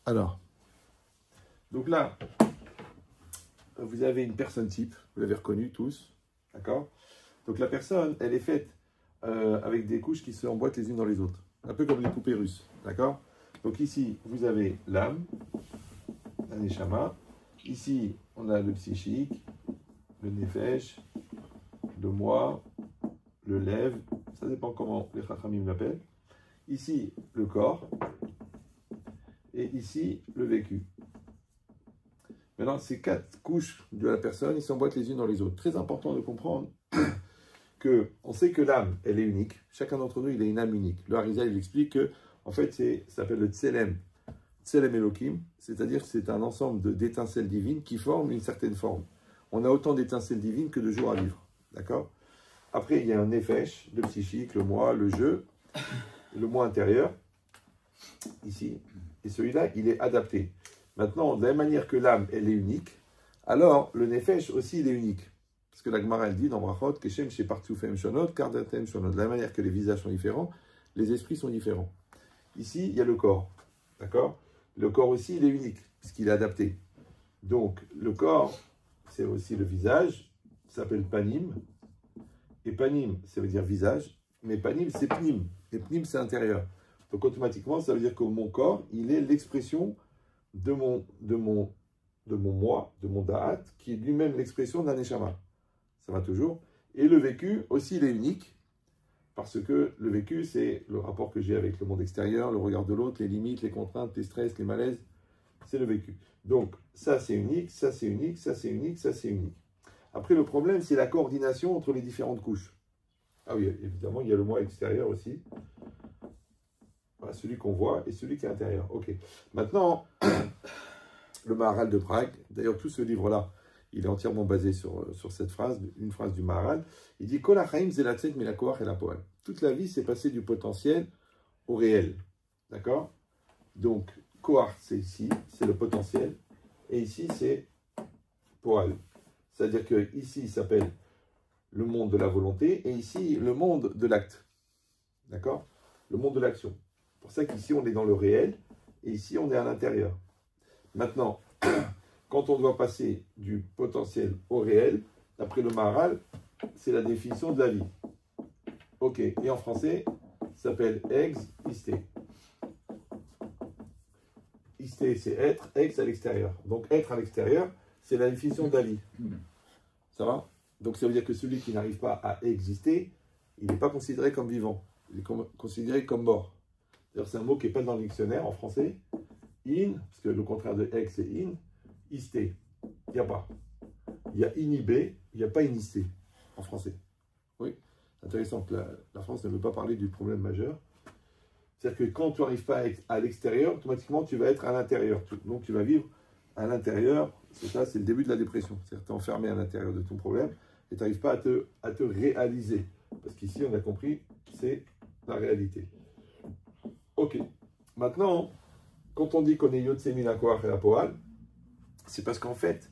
Alors, donc là, vous avez une personne type, vous l'avez reconnue tous, d'accord? Donc la personne, elle est faite avec des couches qui se emboîtent les unes dans les autres, un peu comme les poupées russes, d'accord? Donc ici, vous avez l'âme, la neshama. Ici, on a le psychique, le nefesh, le moi, le lève, ça dépend comment les chachamim l'appellent. Ici, le corps, et ici, le vécu. Maintenant, ces 4 couches de la personne, ils s'emboîtent les unes dans les autres. Très important de comprendre qu'on sait que l'âme, elle est unique. Chacun d'entre nous, il a une âme unique. Le Harizal, il explique que, en fait, ça s'appelle le Tselem. Tselem Elohim, c'est-à-dire que c'est un ensemble d'étincelles divines qui forment une certaine forme. On a autant d'étincelles divines que de jours à vivre. D'accord? Après, il y a un nefesh, le psychique, le moi, le jeu, le moi intérieur, ici. Et celui-là, il est adapté. Maintenant, de la même manière que l'âme, elle est unique, alors le nefesh aussi, il est unique. Parce que la Gemara, elle dit dans Brachot, Keshem shepartufem shonot, kardatem shonot. De la même manière que les visages sont différents, les esprits sont différents. Ici, il y a le corps. D'accord? Le corps aussi, il est unique, puisqu'il est adapté. Donc, le corps, c'est aussi le visage, ça s'appelle panim. Et panim, ça veut dire visage, mais panim, c'est pnim. Et pnim, c'est intérieur. Donc, automatiquement, ça veut dire que mon corps, il est l'expression de mon moi, de mon da'at, qui est lui-même l'expression d'un neshama. Ça va toujours. Et le vécu, aussi, il est unique. Parce que le vécu, c'est le rapport que j'ai avec le monde extérieur, le regard de l'autre, les limites, les contraintes, les stress, les malaises. C'est le vécu. Donc, ça, c'est unique, ça, c'est unique, ça, c'est unique, ça, c'est unique. Après, le problème, c'est la coordination entre les différentes couches. Ah oui, évidemment, il y a le moi extérieur aussi. Voilà, celui qu'on voit et celui qui est intérieur. Ok. Maintenant, le Maharal de Prague, d'ailleurs, tout ce livre-là, il est entièrement basé sur cette phrase, une phrase du Maharal. Il dit Kol hachaim ze latzet min hakoach el hapoel. Toute la vie, c'est passer du potentiel au réel. D'accord? Donc, koach, c'est ici, c'est le potentiel. Et ici, c'est poal. C'est-à-dire que ici, il s'appelle le monde de la volonté. Et ici, le monde de l'acte. D'accord? Le monde de l'action. C'est pour ça qu'ici, on est dans le réel. Et ici, on est à l'intérieur. Maintenant, quand on doit passer du potentiel au réel, d'après le Maharal, c'est la définition de la vie. Ok, et en français, ça s'appelle exister. Isté, c'est être, ex à l'extérieur. Donc être à l'extérieur, c'est la définition de la vie. Ça va? Donc ça veut dire que celui qui n'arrive pas à exister, il n'est pas considéré comme vivant. Il est considéré comme mort. D'ailleurs, c'est un mot qui n'est pas dans le dictionnaire en français. In, parce que le contraire de ex, c'est in. Isté, il n'y a pas. Il y a inhibé, il n'y a pas inisté en français. Oui, c'est intéressant que la France ne veut pas parler du problème majeur. C'est-à-dire que quand tu n'arrives pas à l'extérieur, automatiquement tu vas être à l'intérieur. Donc tu vas vivre à l'intérieur. C'est ça, c'est le début de la dépression. C'est-à-dire que tu es enfermé à l'intérieur de ton problème et tu n'arrives pas à te réaliser. Parce qu'ici, on a compris, c'est la réalité. Ok. Maintenant, quand on dit qu'on est Yotse min hakoach el hapoel, c'est parce qu'en fait,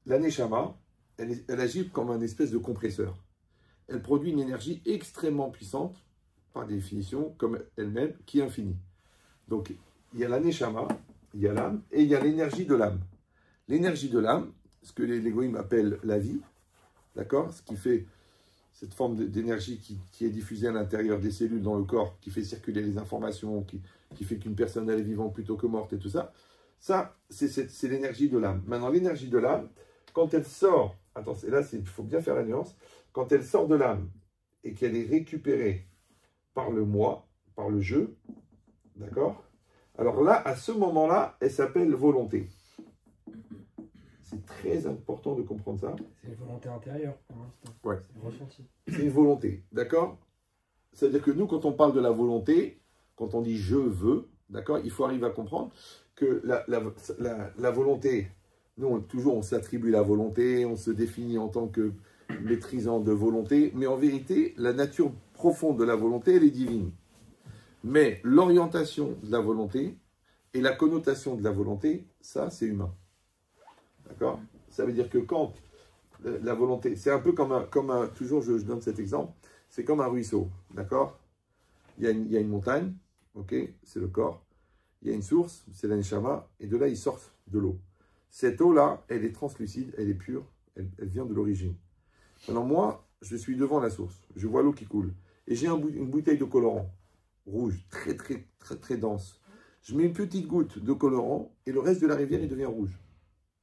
la neshama, elle agit comme un espèce de compresseur. Elle produit une énergie extrêmement puissante, par définition, comme elle-même, qui est infinie. Donc, il y a la neshama, il y a l'âme, et il y a l'énergie de l'âme. L'énergie de l'âme, ce que les goïms appellent la vie, d'accord? Ce qui fait cette forme d'énergie qui est diffusée à l'intérieur des cellules dans le corps, qui fait circuler les informations, qui fait qu'une personne elle est vivante plutôt que morte et tout ça. Ça, c'est l'énergie de l'âme. Maintenant, l'énergie de l'âme, quand elle sort, attention, là, il faut bien faire la nuance, quand elle sort de l'âme et qu'elle est récupérée par le moi, par le je, d'accord? Alors là, à ce moment-là, elle s'appelle volonté. C'est très important de comprendre ça. C'est une volonté intérieure, pour l'instant. Ouais. C'est ressenti. C'est une volonté, d'accord? C'est-à-dire que nous, quand on parle de la volonté, quand on dit « je veux », d'accord, il faut arriver à comprendre que la volonté, nous, toujours, on s'attribue la volonté, on se définit en tant que maîtrisant de volonté, mais en vérité, la nature profonde de la volonté, elle est divine. Mais l'orientation de la volonté et la connotation de la volonté, ça, c'est humain. D'accord? Ça veut dire que quand la volonté, c'est un peu comme toujours, je donne cet exemple, c'est comme un ruisseau, d'accord? Il y a une montagne, ok? C'est le corps. il y a une source, c'est la neshama, et de là, ils sortent de l'eau. Cette eau-là, elle est translucide, elle est pure, elle vient de l'origine. Maintenant, moi, je suis devant la source, je vois l'eau qui coule, et j'ai une bouteille de colorant rouge, très dense. Je mets une petite goutte de colorant, et le reste de la rivière, il devient rouge.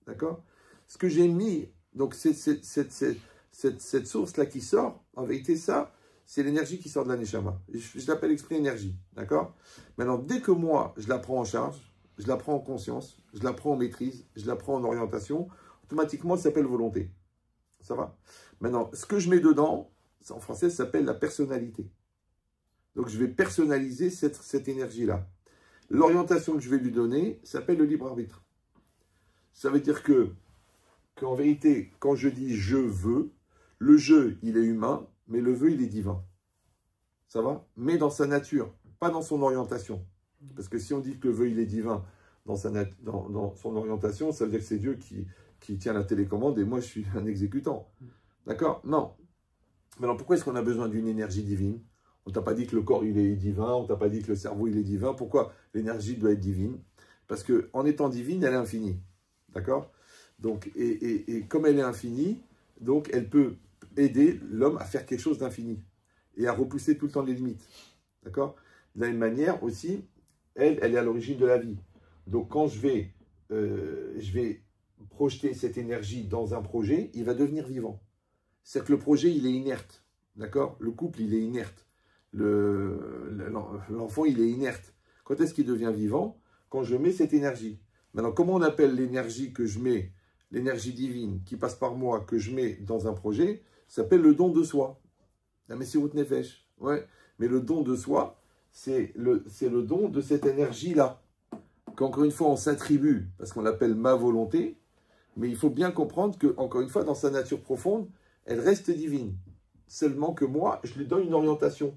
D'accord? Ce que j'ai mis, donc cette source-là qui sort, en vérité, ça, c'est l'énergie qui sort de la neshama. Je l'appelle exprès énergie. D'accord? Maintenant, dès que moi, je la prends en charge, je la prends en conscience, je la prends en maîtrise, je la prends en orientation, automatiquement, ça s'appelle volonté. Ça va? Maintenant, ce que je mets dedans, en français, ça s'appelle la personnalité. Donc, je vais personnaliser cette énergie-là. L'orientation que je vais lui donner s'appelle le libre arbitre. Ça veut dire qu'en vérité, quand je dis « je veux », le « je », il est humain, mais le « veut », il est divin. Ça va? Mais dans sa nature, pas dans son orientation. Parce que si on dit que le « veut », il est divin dans son orientation, ça veut dire que c'est Dieu qui tient la télécommande et moi, je suis un exécutant. D'accord? Non. Maintenant, pourquoi est-ce qu'on a besoin d'une énergie divine? On ne t'a pas dit que le corps, il est divin, on ne t'a pas dit que le cerveau, il est divin. Pourquoi l'énergie doit être divine? Parce qu'en étant divine, elle est infinie. D'accord? Donc, et comme elle est infinie, donc elle peut aider l'homme à faire quelque chose d'infini et à repousser tout le temps les limites. D'accord? De la même manière aussi, elle est à l'origine de la vie. Donc quand je vais projeter cette énergie dans un projet, il va devenir vivant. C'est-à-dire que le projet, il est inerte. D'accord? Le couple, il est inerte. L'enfant, il est inerte. Quand est-ce qu'il devient vivant? Quand je mets cette énergie. Maintenant, comment on appelle l'énergie que je mets, l'énergie divine qui passe par moi, que je mets dans un projet? Ça s'appelle le don de soi. La Messirut Nefesh. Ouais. Mais le don de soi, c'est le don de cette énergie-là. Qu'encore une fois, on s'attribue, parce qu'on l'appelle ma volonté, mais il faut bien comprendre que, encore une fois, dans sa nature profonde, elle reste divine. Seulement que moi, je lui donne une orientation.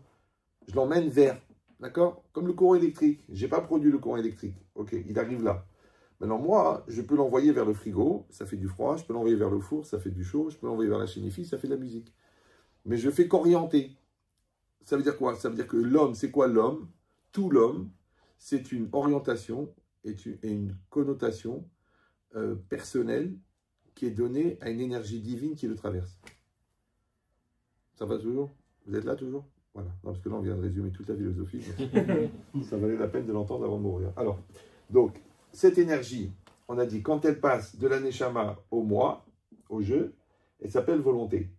Je l'emmène vers, d'accord? Comme le courant électrique. Je n'ai pas produit le courant électrique. Ok, il arrive là. Maintenant, moi, je peux l'envoyer vers le frigo, ça fait du froid. Je peux l'envoyer vers le four, ça fait du chaud. Je peux l'envoyer vers la chinifie, ça fait de la musique. Mais je fais qu'orienter. Ça veut dire quoi? Ça veut dire que l'homme, c'est quoi l'homme? Tout l'homme, c'est une orientation et une connotation personnelle qui est donnée à une énergie divine qui le traverse. Ça va toujours? Vous êtes là toujours? Voilà. Non, parce que là, on vient de résumer toute la philosophie. Ça valait la peine de l'entendre avant de mourir. Alors, donc, cette énergie, on a dit, quand elle passe de la neshama au moi, au jeu, elle s'appelle volonté.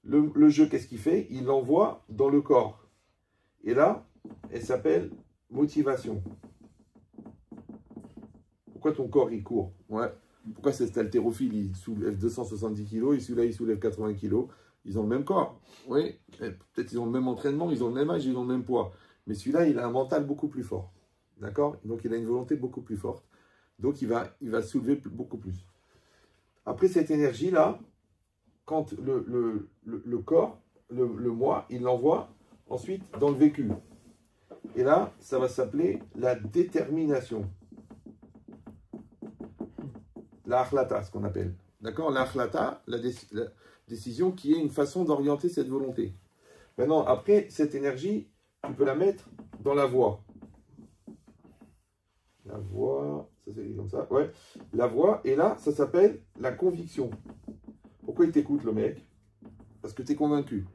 Le jeu, qu'est-ce qu'il fait? Il l'envoie dans le corps. Et là, elle s'appelle motivation. Pourquoi ton corps, il court? Ouais. Pourquoi cet haltérophile, il soulève 270 kg et celui-là, il soulève 80 kg? Ils ont le même corps. Oui. Peut-être ils ont le même entraînement, ils ont le même âge, ils ont le même poids. Mais celui-là, il a un mental beaucoup plus fort. D'accord? Donc, il a une volonté beaucoup plus forte. Donc, il va soulever beaucoup plus. Après cette énergie-là, quand le corps, le moi, il l'envoie ensuite dans le vécu. Et là, ça va s'appeler la détermination. La achlata, ce qu'on appelle. D'accord? La achlata, la décision qui est une façon d'orienter cette volonté. Maintenant, après, cette énergie, tu peux la mettre dans la voix. La voix, ça c'est comme ça, ouais. La voix, et là, ça s'appelle la conviction. Pourquoi il t'écoute, le mec? Parce que tu es convaincu.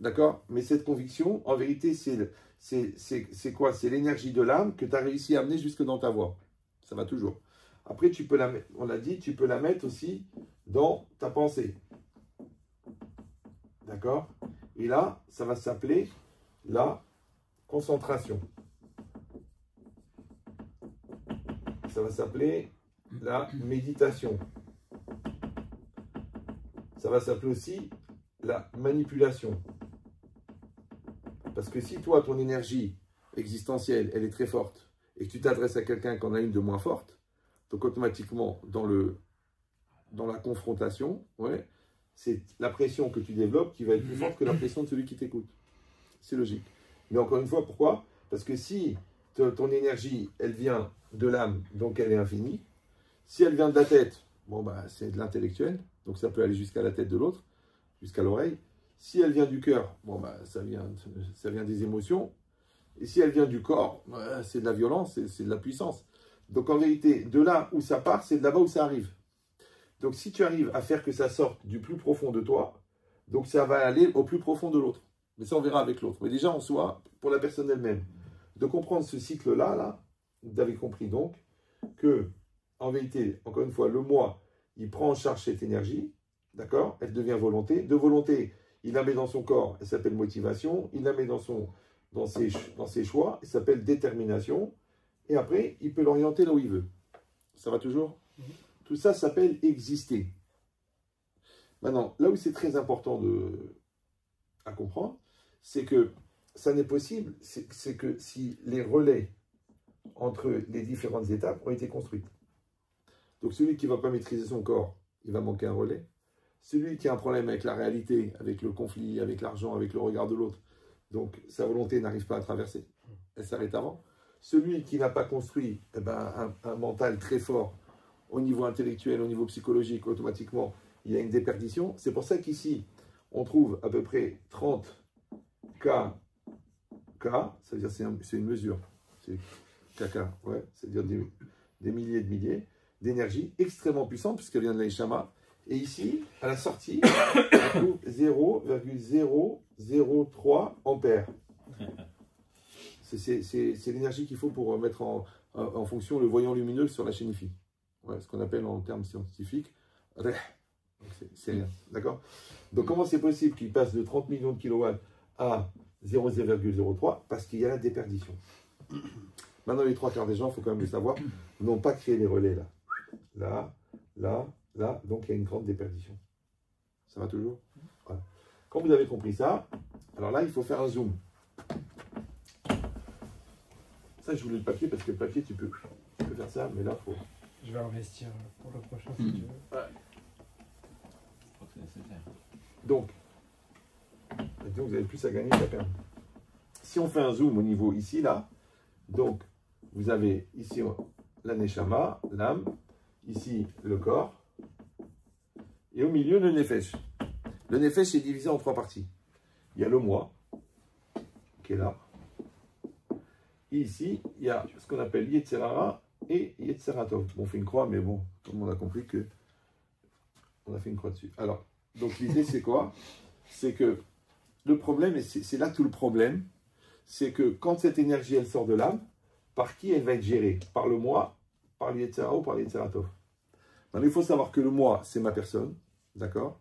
D'accord? Mais cette conviction, en vérité, c'est quoi? C'est l'énergie de l'âme que tu as réussi à amener jusque dans ta voix. Ça va toujours. Après, tu peux la mettre, on l'a dit, tu peux la mettre aussi dans ta pensée. D'accord? Et là, ça va s'appeler la concentration. Ça va s'appeler la méditation. Ça va s'appeler aussi la manipulation. Parce que si toi, ton énergie existentielle, elle est très forte, et que tu t'adresses à quelqu'un qui en a une de moins forte, donc automatiquement, dans la confrontation, ouais, c'est la pression que tu développes qui va être plus forte que la pression de celui qui t'écoute. C'est logique. Mais encore une fois, pourquoi? Parce que si ton énergie, elle vient de l'âme, donc elle est infinie. Si elle vient de la tête, bon, bah, c'est de l'intellectuel, donc ça peut aller jusqu'à la tête de l'autre, jusqu'à l'oreille. Si elle vient du cœur, bon, bah, ça vient des émotions. Et si elle vient du corps, c'est de la violence, c'est de la puissance. Donc en vérité, de là où ça part, c'est de là-bas où ça arrive. Donc si tu arrives à faire que ça sorte du plus profond de toi, donc ça va aller au plus profond de l'autre. Mais ça, on verra avec l'autre. Mais déjà, en soi, pour la personne elle-même, de comprendre ce cycle-là, là, vous avez compris donc que, en vérité, encore une fois, le moi, il prend en charge cette énergie, d'accord? Elle devient volonté. De volonté, il la met dans son corps, elle s'appelle motivation. Il la met dans ses choix, elle s'appelle détermination. Et après, il peut l'orienter là où il veut. Ça va toujours? Tout ça s'appelle exister. Maintenant, là où c'est très important à comprendre, c'est que ça n'est possible, c'est que si les relais entre les différentes étapes ont été construites. Donc celui qui ne va pas maîtriser son corps, il va manquer un relais. Celui qui a un problème avec la réalité, avec le conflit, avec l'argent, avec le regard de l'autre, donc sa volonté n'arrive pas à traverser, elle s'arrête avant. Celui qui n'a pas construit un mental très fort au niveau intellectuel, au niveau psychologique, automatiquement, il y a une déperdition. C'est pour ça qu'ici, on trouve à peu près 30 K, c'est-à-dire c'est une mesure, c'est KK, ouais, c'est-à-dire des milliers de milliers d'énergie extrêmement puissante, puisqu'elle vient de l'Aishama. Et ici, à la sortie, on trouve 0,003 ampères. C'est l'énergie qu'il faut pour mettre en fonction le voyant lumineux sur la chaîne IFI. Ouais, ce qu'on appelle en termes scientifiques, c'est rien. D'accord? Donc, comment c'est possible qu'il passe de 30 millions de kilowatts à 0,03? Parce qu'il y a la déperdition. Maintenant, les trois quarts des gens, il faut quand même le savoir, n'ont pas créé les relais là. Là, là, là. Donc, il y a une grande déperdition. Ça va toujours? Voilà. Quand vous avez compris ça, alors là, il faut faire un zoom. Ça, je voulais le papier parce que le papier, tu peux faire ça, mais là, il faut. Je vais investir pour le prochain si tu veux. Ouais. Donc, vous avez plus à gagner qu'à perdre. Si on fait un zoom au niveau ici, là, donc, vous avez ici la neshama, l'âme, ici le corps, et au milieu le nefesh. Le nefesh est divisé en trois parties. Il y a le moi, qui est là. Et ici, il y a ce qu'on appelle Yetzerara et Yetzeratov. Bon, on fait une croix, mais bon, tout le monde a compris que on a fait une croix dessus. Alors, donc l'idée c'est quoi? C'est que le problème, et c'est là tout le problème, c'est que quand cette énergie elle sort de l'âme, par qui elle va être gérée? Par le moi, par le Yetzerara ou par le Yetzeratov? Maintenant, il faut savoir que le moi, c'est ma personne, d'accord?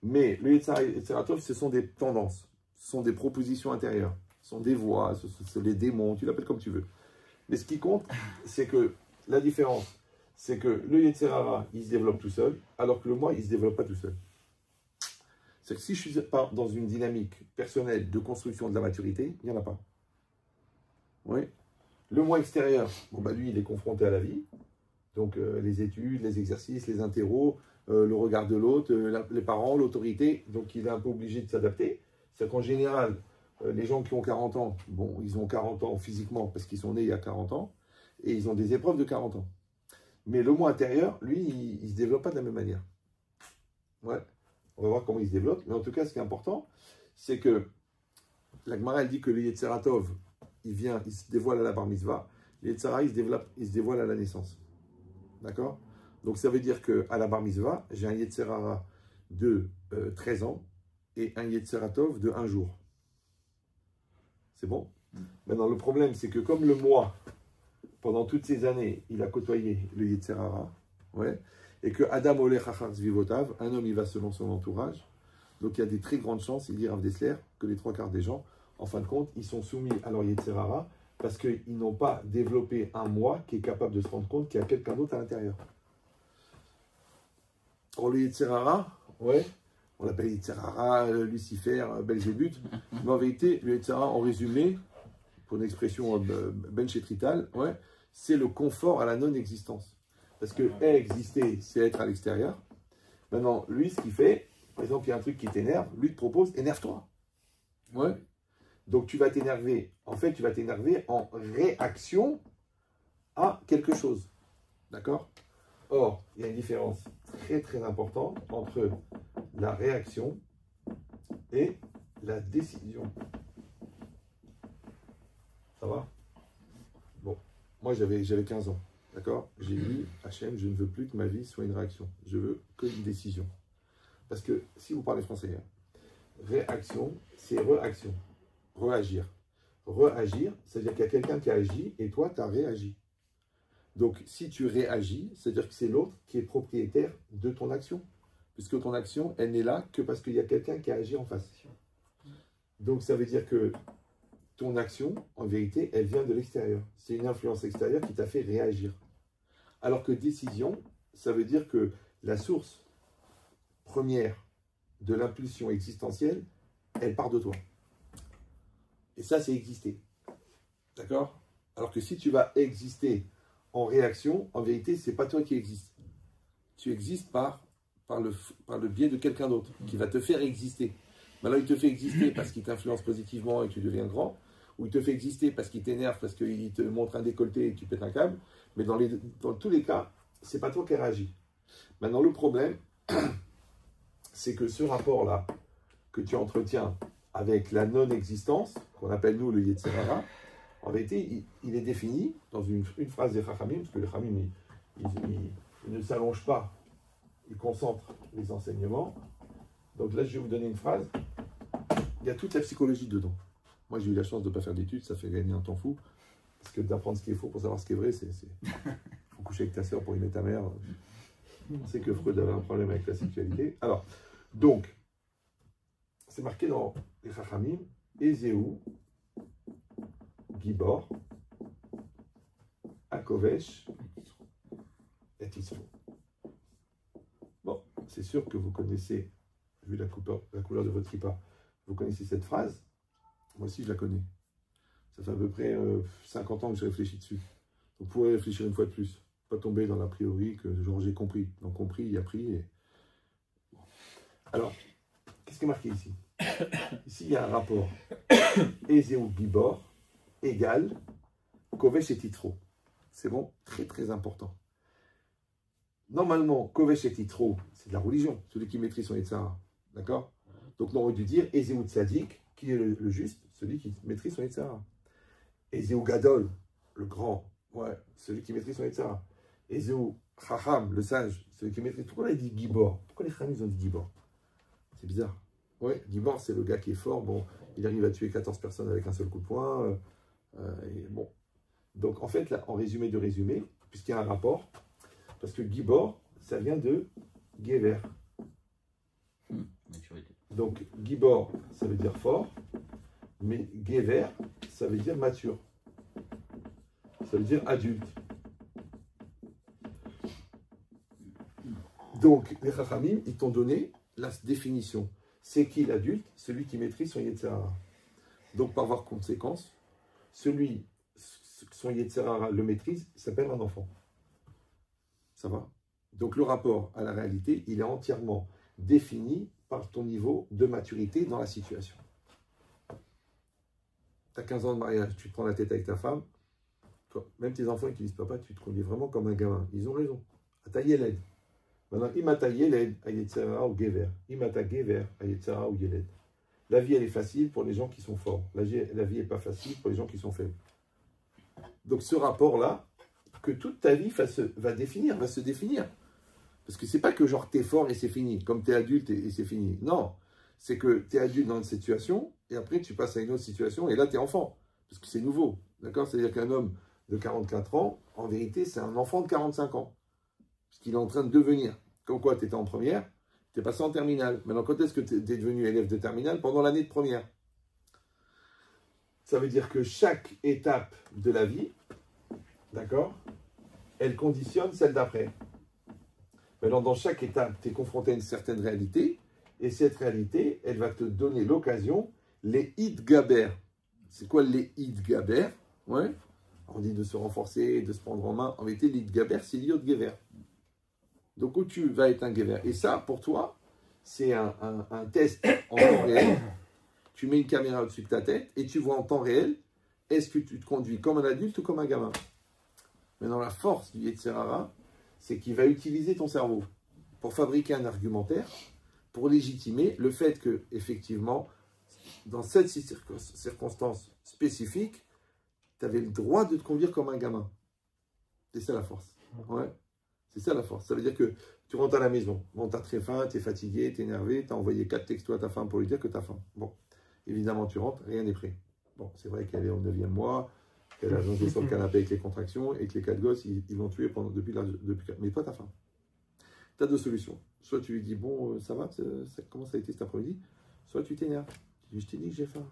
Mais le Yetzerara et le Yetzeratov, ce sont des tendances, ce sont des propositions intérieures. Ce sont des voix, ce sont les démons, tu l'appelles comme tu veux. Mais ce qui compte, c'est que la différence, c'est que le Yetzerara, il se développe tout seul, alors que le moi, il ne se développe pas tout seul. C'est que si je ne suis pas dans une dynamique personnelle de construction de la maturité, il n'y en a pas. Oui. Le moi extérieur, bon, lui, il est confronté à la vie. Donc, les études, les exercices, les interros, le regard de l'autre, les parents, l'autorité. Donc, il est un peu obligé de s'adapter. C'est qu'en général, les gens qui ont 40 ans, bon, ils ont 40 ans physiquement parce qu'ils sont nés il y a 40 ans et ils ont des épreuves de 40 ans. Mais le moi intérieur, lui, il ne se développe pas de la même manière. Ouais, on va voir comment il se développe. Mais en tout cas, ce qui est important, c'est que la Gemara, elle dit que le Yetzeratov, il se dévoile à la bar mitzvah. Le Yetzerara, il se dévoile à la naissance. D'accord? Donc ça veut dire qu'à la bar mitzvah, j'ai un Yetzerara de 13 ans et un Yetzeratov de 1 jour. C'est bon? Maintenant, le problème, c'est que comme le moi, pendant toutes ces années, il a côtoyé le Yetzerara, ouais, et que Adam Olech Achar Zvivotav, un homme, il va selon son entourage. Donc, il y a des très grandes chances, il dit Rav Dessler, que les trois quarts des gens, en fin de compte, ils sont soumis à leur Yetzerara parce qu'ils n'ont pas développé un moi qui est capable de se rendre compte qu'il y a quelqu'un d'autre à l'intérieur. Or, le Yetzerara, ouais, on l'appelle Yetzerara, Lucifer, Belzébuth, mais en vérité, le Yetzerara, en résumé, pour une expression Ben Chetrital, ouais, c'est le confort à la non-existence. Parce que exister, c'est être à l'extérieur. Maintenant, lui, ce qu'il fait, par exemple, il y a un truc qui t'énerve, lui te propose, énerve-toi. Ouais. Donc, tu vas t'énerver. En fait, tu vas t'énerver en réaction à quelque chose. D'accord? Or, il y a une différence très très importante entre la réaction et la décision. Ça va? Bon, moi j'avais 15 ans, d'accord? J'ai dit, Hachem, je ne veux plus que ma vie soit une réaction. Je veux que une décision. Parce que, si vous parlez français, hein, réaction, c'est réaction. Réagir. Réagir, c'est-à-dire qu'il y a quelqu'un qui a agi et toi, tu as réagi. Donc, si tu réagis, c'est-à-dire que c'est l'autre qui est propriétaire de ton action. Puisque ton action, elle n'est là que parce qu'il y a quelqu'un qui a agi en face. Donc, ça veut dire que ton action, en vérité, elle vient de l'extérieur. C'est une influence extérieure qui t'a fait réagir. Alors que décision, ça veut dire que la source première de l'impulsion existentielle, elle part de toi. Et ça, c'est exister. D'accord? Alors que si tu vas exister en réaction, en vérité, ce n'est pas toi qui existes. Tu existes par le biais de quelqu'un d'autre qui va te faire exister. Maintenant, il te fait exister parce qu'il t'influence positivement et tu deviens grand, ou il te fait exister parce qu'il t'énerve, parce qu'il te montre un décolleté et tu pètes un câble. Mais dans tous les cas, ce n'est pas toi qui réagis. Maintenant, le problème, c'est que ce rapport-là que tu entretiens avec la non-existence, qu'on appelle nous le Yetzer Hara, en vérité, il est défini dans une phrase des Chachamim, parce que les Chachamim, ils ne s'allongent pas, ils concentrent les enseignements. Donc là, je vais vous donner une phrase. Il y a toute la psychologie dedans. Moi, j'ai eu la chance de ne pas faire d'études, ça fait gagner un temps fou. Parce que d'apprendre ce qui est faux pour savoir ce qui est vrai, c'est... faut coucher avec ta sœur pour aimer ta mère. On sait que Freud avait un problème avec la sexualité. Alors, donc, c'est marqué dans les Chachamim, Ezéou, Gibor, Akovesh et Tisro. Bon, c'est sûr que vous connaissez, vu la couleur de votre kippa, vous connaissez cette phrase. Moi aussi, je la connais. Ça fait à peu près 50 ans que je réfléchis dessus. Donc, vous pourrez réfléchir une fois de plus. Pas tomber dans l'a priori que genre j'ai compris. Donc, compris, il a pris. Et... Bon. Alors, qu'est-ce qui est marqué ici? Ici, il y a un rapport. Ezéou Gibor égale Kovesh et Titro. C'est bon? Très, très important. Normalement, Kovesh et Titro, c'est de la religion. Celui qui maîtrise son Yetzara. D'accord? Donc, on aurait dû dire Ezéou Tzadik, qui est le juste, celui qui maîtrise son Yetzara. Ezéou Gadol, le grand, ouais, celui qui maîtrise son Yetzara. Ezéou Chacham, le sage, celui qui maîtrise. Pourquoi on a dit Gibor? Pourquoi les Chachamim ont dit Gibor? C'est bizarre. Ouais, Gibor, c'est le gars qui est fort. Bon, il arrive à tuer 14 personnes avec un seul coup de poing. Et bon. Donc, en fait, là, en résumé de résumé, puisqu'il y a un rapport, parce que Gibor, ça vient de Gever. Maturité. Donc, Gibor, ça veut dire fort, mais Gever, ça veut dire mature. Ça veut dire adulte. Donc, les Chachamim, ils t'ont donné la définition. C'est qui l'adulte? Celui qui maîtrise son Yetzer Hara. Donc, par voie conséquence, celui, son Yetzer Hara le maîtrise, s'appelle un enfant. Ça va? Donc, le rapport à la réalité, il est entièrement défini par ton niveau de maturité dans la situation. Tu as 15 ans de mariage, tu te prends la tête avec ta femme, toi, même tes enfants, ils te disent, papa, tu te conduis vraiment comme un gamin. Ils ont raison. À tailler l'aide. Maintenant, imata yeled a yetzera ou gever. Imata gever a yetzera ou yeled. La vie, elle est facile pour les gens qui sont forts. La vie n'est pas facile pour les gens qui sont faibles. Donc, ce rapport-là, que toute ta vie va se définir. Parce que c'est pas que genre t'es fort et c'est fini, comme t'es adulte et c'est fini. Non, c'est que t'es adulte dans une situation et après tu passes à une autre situation et là t'es enfant. Parce que c'est nouveau. D'accord? C'est-à-dire qu'un homme de 44 ans, en vérité, c'est un enfant de 45 ans. Parce qu'il est en train de devenir. Comme quoi, tu étais en première, tu es passé en terminale. Maintenant, quand est-ce que tu es devenu élève de terminale? Pendant l'année de première. Ça veut dire que chaque étape de la vie, d'accord, elle conditionne celle d'après. Maintenant, dans chaque étape, tu es confronté à une certaine réalité, et cette réalité, elle va te donner l'occasion, les Idgaber. C'est quoi les Idgaber? Ouais. On dit de se renforcer, de se prendre en main. En vérité, l'Idgaber, c'est l'Iod Gever. Donc, où tu vas être un Gever. Et ça, pour toi, c'est un test en temps réel. Tu mets une caméra au-dessus de ta tête et tu vois en temps réel, est-ce que tu te conduis comme un adulte ou comme un gamin? Maintenant, la force du Yetzer Hara, c'est qu'il va utiliser ton cerveau pour fabriquer un argumentaire, pour légitimer le fait que, effectivement, dans cette circonstance spécifique, tu avais le droit de te conduire comme un gamin. C'est ça la force. Ouais. C'est ça la force. Ça veut dire que tu rentres à la maison. Bon, tu as très faim, tu es fatigué, tu es énervé, tu as envoyé 4 textos à ta femme pour lui dire que tu as faim. Bon, évidemment, tu rentres, rien n'est prêt. Bon, c'est vrai qu'elle est au 9e mois, qu'elle a allongé sur le canapé avec les contractions et que les 4 gosses, ils l'ont tué depuis. Mais toi, tu as faim. Tu as 2 solutions. Soit tu lui dis, bon, ça va, comment ça a été cet après-midi? Soit tu t'énerves. Tu dis, je t'ai dit que j'ai faim.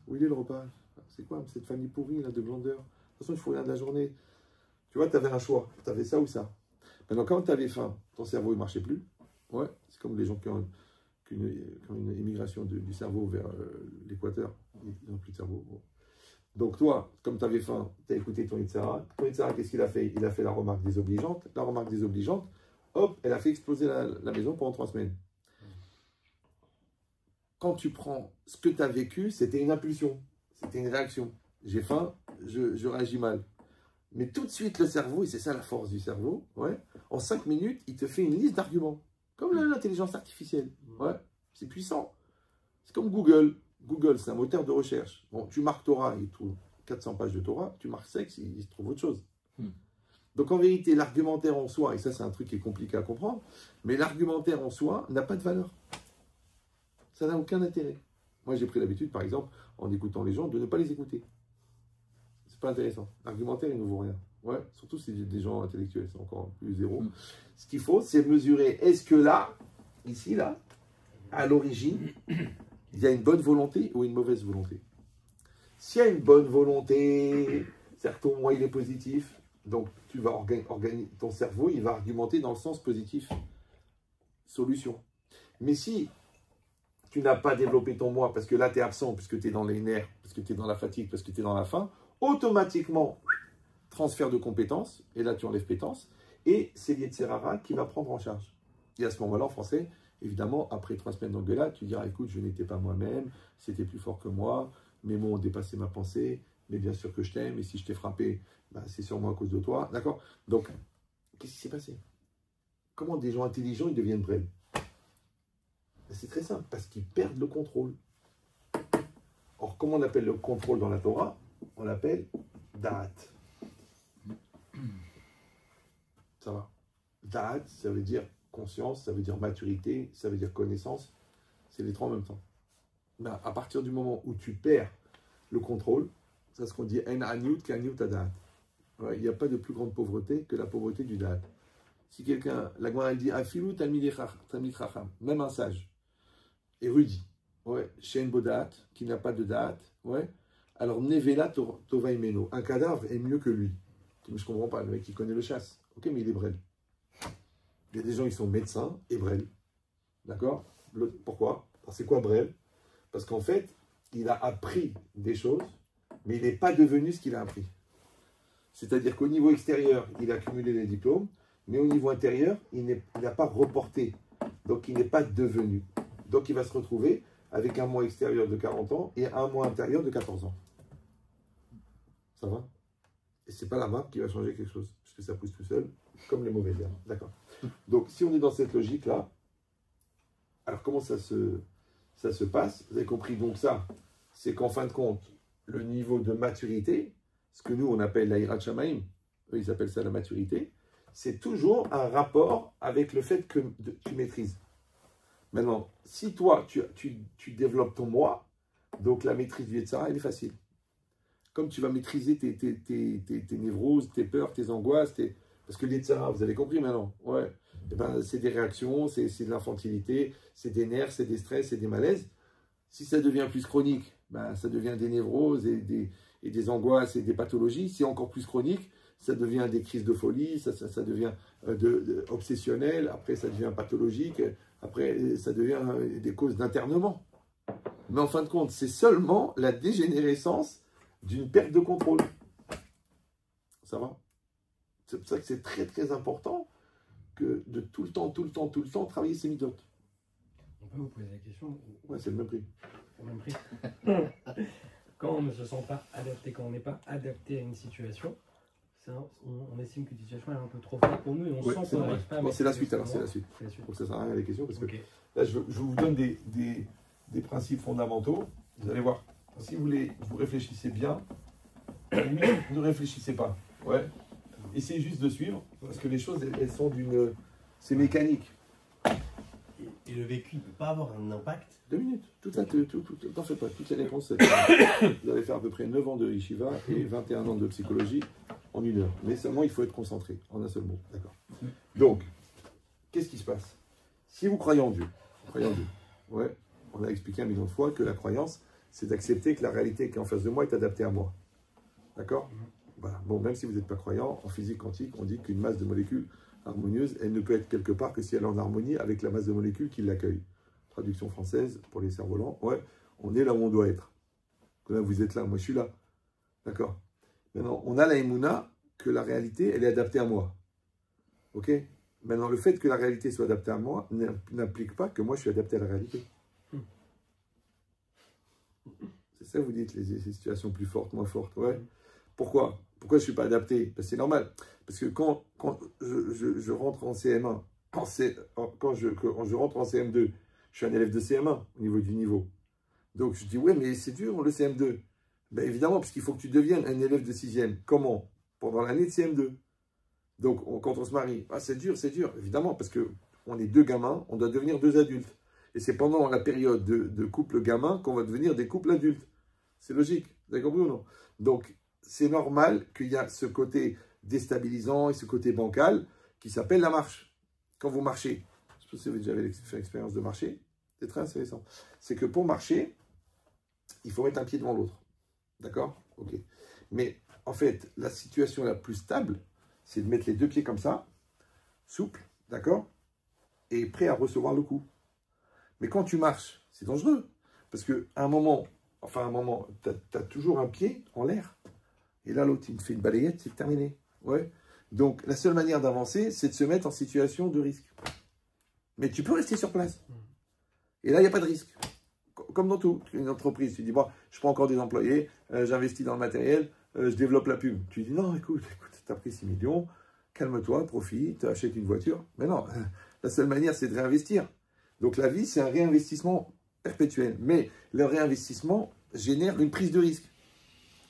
Où il est le repas? C'est quoi cette famille pourrie là, de glandeurs? De toute façon, il ne faut rien de la journée. Tu vois, tu avais un choix. Tu avais ça ou ça. Maintenant, quand tu avais faim, ton cerveau ne marchait plus. Ouais, c'est comme les gens qui ont une immigration du cerveau vers l'équateur. Ils n'ont plus de cerveau. Bon. Donc toi, comme tu avais faim, tu as écouté ton Yitzhara. Ton Yitzhara, qu'est-ce qu'il a fait? Il a fait la remarque désobligeante. La remarque désobligeante, hop, elle a fait exploser la maison pendant 3 semaines. Quand tu prends ce que tu as vécu, c'était une impulsion. C'était une réaction. J'ai faim, je réagis mal. Mais tout de suite, le cerveau, et c'est ça la force du cerveau, ouais, en 5 minutes, il te fait une liste d'arguments. Comme l'intelligence artificielle. Ouais, c'est puissant. C'est comme Google. Google, c'est un moteur de recherche. Bon, tu marques Torah, il trouve 400 pages de Torah. Tu marques sexe, il se trouve autre chose. Donc en vérité, l'argumentaire en soi, et ça c'est un truc qui est compliqué à comprendre, mais l'argumentaire en soi n'a pas de valeur. Ça n'a aucun intérêt. Moi, j'ai pris l'habitude, par exemple, en écoutant les gens, de ne pas les écouter. C'est pas intéressant. L'argumentaire, il ne vaut rien. Ouais, surtout si c'est des gens intellectuels, c'est encore plus zéro. Ce qu'il faut, c'est mesurer, est-ce que là, ici, là, à l'origine, il y a une bonne volonté ou une mauvaise volonté? S'il y a une bonne volonté, certes, au moins, il est positif, donc tu vas ton cerveau, il va argumenter dans le sens positif. Solution. Mais si tu n'as pas développé ton moi, parce que là, tu es absent, parce que tu es dans les nerfs, parce que tu es dans la fatigue, parce que tu es dans la faim, automatiquement, transfert de compétences, et là, tu enlèves pétence, et c'est l'Yetzirara qui va prendre en charge. Et à ce moment-là, en français, évidemment, après 3 semaines d'engueulade, tu diras, écoute, je n'étais pas moi-même, c'était plus fort que moi, mes mots ont dépassé ma pensée, mais bien sûr que je t'aime, et si je t'ai frappé, ben, c'est sûrement à cause de toi, d'accord? Donc, qu'est-ce qui s'est passé? Comment des gens intelligents, ils deviennent brèves? C'est très simple, parce qu'ils perdent le contrôle. Or, comment on appelle le contrôle dans la Torah? On l'appelle Da'at. Ça va? Da'at, ça veut dire conscience, ça veut dire maturité, ça veut dire connaissance. C'est les 3 en même temps. Ben, à partir du moment où tu perds le contrôle, c'est ce qu'on dit En Anyut qu'Anyut Da'at. Il n'y a pas de plus grande pauvreté que la pauvreté du Da'at. Si quelqu'un, la Gemara elle dit Afilu Talmid Chacham, même un sage, érudit, ouais, Shein Bodat, qui n'a pas de Da'at, ouais, alors Nevela Tova Imeno, un cadavre est mieux que lui. Je ne comprends pas, le mec qui connaît le chasse. Ok, mais il est brel. Il y a des gens qui sont médecins et brel. D'accord? Pourquoi? C'est quoi brel? Parce qu'en fait, il a appris des choses, mais il n'est pas devenu ce qu'il a appris. C'est-à-dire qu'au niveau extérieur, il a accumulé les diplômes, mais au niveau intérieur, il n'a pas reporté. Donc, il n'est pas devenu. Donc, il va se retrouver avec un moi extérieur de 40 ans et un moi intérieur de 14 ans. Ça va? Et ce n'est pas la marque qui va changer quelque chose, puisque ça pousse tout seul, comme les mauvaises herbes. D'accord. Donc, si on est dans cette logique-là, alors comment ça se passe? Vous avez compris donc ça, c'est qu'en fin de compte, le niveau de maturité, ce que nous on appelle la Hirat Shamaim, eux ils appellent ça la maturité, c'est toujours un rapport avec le fait que tu maîtrises. Maintenant, si toi tu développes ton moi, donc la maîtrise du Yetzirah, elle est facile. Comme tu vas maîtriser tes névroses, tes peurs, tes angoisses, parce que le Yetzirah, vous avez compris maintenant, ouais. Eh ben, c'est des réactions, c'est de l'infantilité, c'est des nerfs, c'est des stress, c'est des malaises. Si ça devient plus chronique, ben, ça devient des névroses et des angoisses et des pathologies. Si encore plus chronique, ça devient des crises de folie, ça devient obsessionnel, après ça devient pathologique, après ça devient des causes d'internement. Mais en fin de compte, c'est seulement la dégénérescence d'une perte de contrôle. Ça va? C'est pour ça que c'est très très important que de tout le temps travailler ses midotes. On peut vous poser la question? Ouais, c'est le même prix. C'est le même prix. Quand on ne se sent pas adapté, quand on n'est pas adapté à une situation, on estime qu'une situation est un peu trop forte pour nous et on sent qu'on n'arrive pas à... Bon, c'est la suite alors, c'est la suite. Donc ça sert à rien les questions parce que là je vous donne des principes fondamentaux. Vous allez voir, si vous réfléchissez bien, Ne réfléchissez pas. Ouais. Essayez juste de suivre, parce que les choses, elles sont d'une... C'est mécanique. Et le vécu ne peut pas avoir un impact? 2 minutes. T'en fais pas. Toutes les réponses, vous allez faire à peu près 9 ans de Yeshiva et 21 ans de psychologie en 1 heure. Mais seulement, il faut être concentré en un seul mot. D'accord. Donc, qu'est-ce qui se passe? Si vous croyez en Dieu, ouais, on a expliqué 1 million de fois que la croyance, c'est d'accepter que la réalité qui est en face de moi est adaptée à moi. D'accord? Voilà. Bon, même si vous n'êtes pas croyant, en physique quantique, on dit qu'une masse de molécules harmonieuse, elle ne peut être quelque part que si elle est en harmonie avec la masse de molécules qui l'accueille. Traduction française pour les cerfs-volants. Ouais, on est là où on doit être. Là, vous êtes là, moi je suis là. D'accord? Maintenant, on a la émouna que la réalité, elle est adaptée à moi. Ok? Maintenant, le fait que la réalité soit adaptée à moi n'implique pas que moi je suis adapté à la réalité. C'est ça que vous dites, les situations plus fortes, moins fortes. Ouais. Pourquoi? Pourquoi je ne suis pas adapté? Parce que c'est normal. Parce que quand je rentre en CM1, quand je rentre en CM2, je suis un élève de CM1 au niveau du niveau. Donc je dis, ouais, mais c'est dur le CM2. Ben évidemment, parce qu'il faut que tu deviennes un élève de 6e. Comment? Pendant l'année de CM2. Donc quand on se marie, ah, c'est dur, évidemment, parce qu'on est 2 gamins, on doit devenir 2 adultes. Et c'est pendant la période de couple gamin qu'on va devenir des couples adultes. C'est logique, vous avez compris ou non? Donc, c'est normal qu'il y a ce côté déstabilisant et ce côté bancal qui s'appelle la marche. Quand vous marchez, je ne sais pas si vous avez déjà fait l'expérience de marcher, c'est très intéressant. C'est que pour marcher, il faut mettre un pied devant l'autre. D'accord? Ok. Mais en fait, la situation la plus stable, c'est de mettre les 2 pieds comme ça, souple, d'accord? Et prêt à recevoir le coup. Mais quand tu marches, c'est dangereux. Parce qu'à un moment, tu as toujours un pied en l'air. Et là, l'autre, il me fait une balayette, c'est terminé. Ouais. Donc, la seule manière d'avancer, c'est de se mettre en situation de risque. Mais tu peux rester sur place. Et là, il n'y a pas de risque. Comme dans tout. Une entreprise, tu dis, bon, je prends encore des employés, j'investis dans le matériel, je développe la pub. Tu dis, non, écoute, tu as pris 6 millions, calme-toi, profite, achète une voiture. Mais non, la seule manière, c'est de réinvestir. Donc, la vie, c'est un réinvestissement perpétuel. Mais le réinvestissement génère une prise de risque.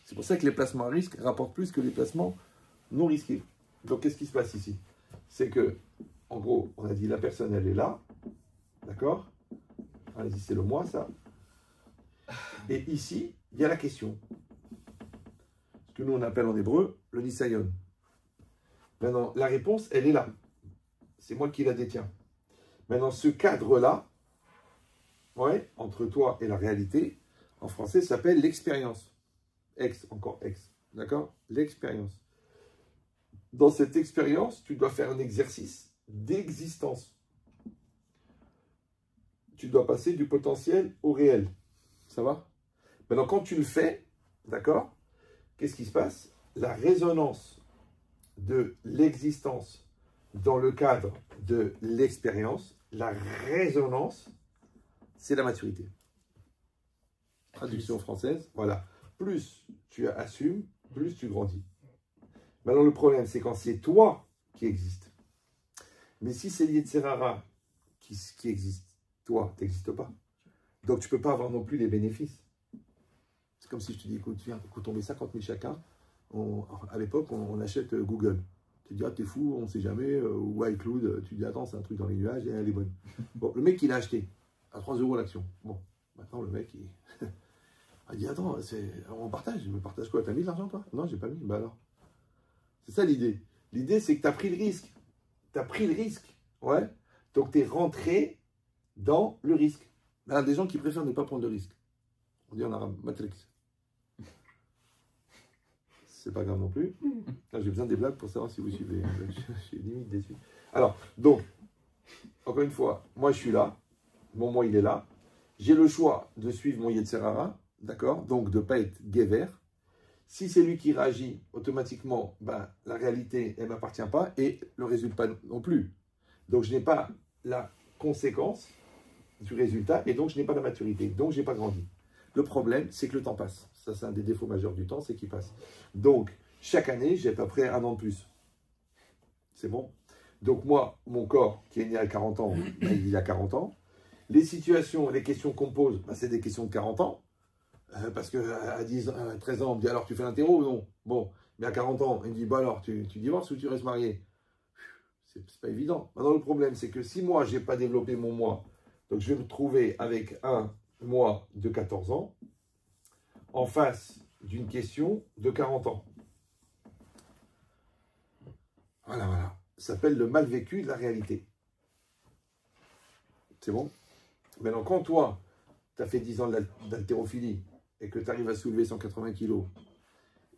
C'est pour ça que les placements à risque rapportent plus que les placements non risqués. Donc, qu'est-ce qui se passe ici? C'est que, en gros, on a dit la personne, elle est là. D'accord? Allez-y, c'est le moi, ça. Et ici, il y a la question. Ce que nous, on appelle en hébreu le nisayon. Maintenant, la réponse, elle est là. C'est moi qui la détiens. Maintenant, ce cadre-là, ouais, entre toi et la réalité, en français, s'appelle l'expérience. Encore ex. D'accord? L'expérience. Dans cette expérience, tu dois faire un exercice d'existence. Tu dois passer du potentiel au réel. Ça va? Maintenant, quand tu le fais, d'accord? Qu'est-ce qui se passe? La résonance de l'existence dans le cadre de l'expérience, la résonance, c'est la maturité. Traduction française, voilà. Plus tu assumes, plus tu grandis. Maintenant, le problème, c'est quand c'est toi qui existes. Mais si c'est l'Yetzirara qui existe, toi, tu n'existes pas. Donc, tu ne peux pas avoir non plus les bénéfices. C'est comme si je te dis, écoute, viens, écoute, on met 50 000 chacun. À l'époque, on achète Google. Tu dis, ah, t'es fou, on ne sait jamais. Ou iCloud, tu dis, attends, c'est un truc dans les nuages, et elle est bonne. Bon, le mec, il a acheté à 3 € l'action. Bon, maintenant, le mec, il dit, attends, on partage. Mais partage quoi? T'as mis de l'argent, toi? Non, j'ai pas mis. Bah alors. C'est ça l'idée. L'idée, c'est que tu as pris le risque. Tu as pris le risque. Ouais. Donc, tu es rentré dans le risque. Il y a des gens qui préfèrent ne pas prendre de risque. On dit en arabe, matrix. C'est pas grave non plus. Là, j'ai besoin des blagues pour savoir si vous suivez. Je suis limite déçu. Alors, donc, encore une fois, moi, je suis là. Mon moi, il est là. J'ai le choix de suivre mon Yetzirara. D'accord? Donc, de ne pas être guévert. Si c'est lui qui réagit, automatiquement, ben, la réalité, elle ne m'appartient pas et le résultat non plus. Donc, je n'ai pas la conséquence du résultat et donc je n'ai pas la maturité. Donc, je n'ai pas grandi. Le problème, c'est que le temps passe. Ça, c'est un des défauts majeurs du temps, c'est qu'il passe. Donc, chaque année, j'ai à peu près 1 an de plus. C'est bon? Donc, moi, mon corps, qui est né à 40 ans, ben, il a 40 ans. Les situations, les questions qu'on pose, ben, c'est des questions de 40 ans. Parce qu'à 13 ans, on me dit alors tu fais l'interro ou non? Bon, mais à 40 ans, il me dit bah alors tu divorces ou tu restes marié? C'est pas évident. Maintenant, le problème, c'est que si moi, je n'ai pas développé mon moi, donc je vais me trouver avec un moi de 14 ans en face d'une question de 40 ans. Voilà, voilà. Ça s'appelle le mal vécu de la réalité. C'est bon? Maintenant, quand toi, tu as fait 10 ans d'haltérophilie et que tu arrives à soulever 180 kilos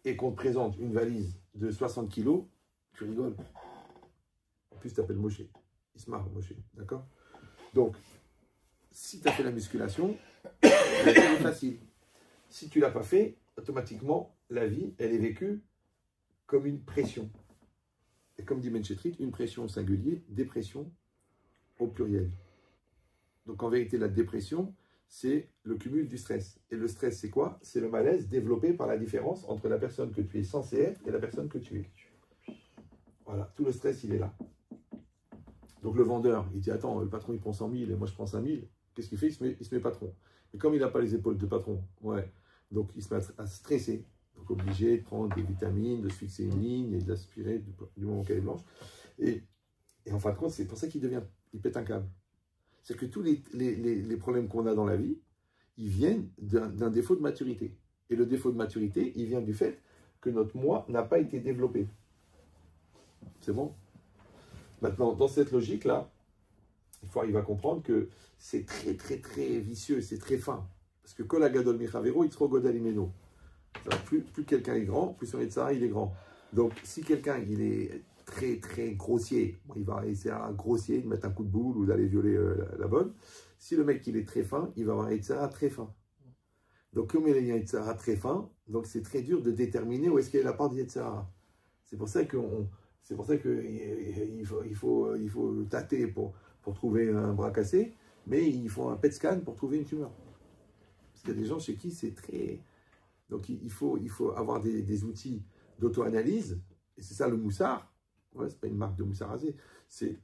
et qu'on te présente une valise de 60 kilos, tu rigoles. En plus, tu t'appelles Moshe. Il se marre, Moshe. D'accord? Donc, si tu as fait la musculation, la vie est facile. Si tu ne l'as pas fait, automatiquement, la vie, elle est vécue comme une pression. Et comme dit Menchetrit, une pression au singulier, dépression au pluriel. Donc en vérité, la dépression, c'est le cumul du stress. Et le stress, c'est quoi? C'est le malaise développé par la différence entre la personne que tu es censé être et la personne que tu es. Voilà, tout le stress, il est là. Donc le vendeur, il dit, attends, le patron, il prend 100 000 et moi, je prends 5 000. Qu'est-ce qu'il fait? Il se met patron. Mais comme il n'a pas les épaules de patron, ouais, donc il se met à stresser. Donc obligé de prendre des vitamines, de se fixer une ligne et d'aspirer du moment qu'elle est blanche. Et en fin de compte, c'est pour ça il pète un câble. C'est que tous les problèmes qu'on a dans la vie, ils viennent d'un défaut de maturité. Et le défaut de maturité, il vient du fait que notre moi n'a pas été développé. C'est bon? Maintenant, dans cette logique-là, il faut arriver à comprendre que c'est très, très, très vicieux, c'est très fin. Parce que Kol Hagadol Michavero, Yitzro Godel Imeno. Plus quelqu'un est grand, plus son Yetzara, il est grand. Donc, si quelqu'un il est très, très grossier, bon, il va essayer à grossier, de mettre un coup de boule ou d'aller violer la bonne. Si le mec il est très fin, il va avoir un Yetzara très fin. Donc, comme il y a un Yetzara très fin, donc c'est très dur de déterminer où est-ce qu'il y a la part du Yetzara. C'est pour ça qu'il faut tâter pour trouver un bras cassé, mais il faut un PET scan pour trouver une tumeur. Parce qu'il y a des gens chez qui c'est très... Donc il faut avoir des outils d'auto-analyse, et c'est ça le moussard. Ouais, c'est pas une marque de moussard rasé, c'est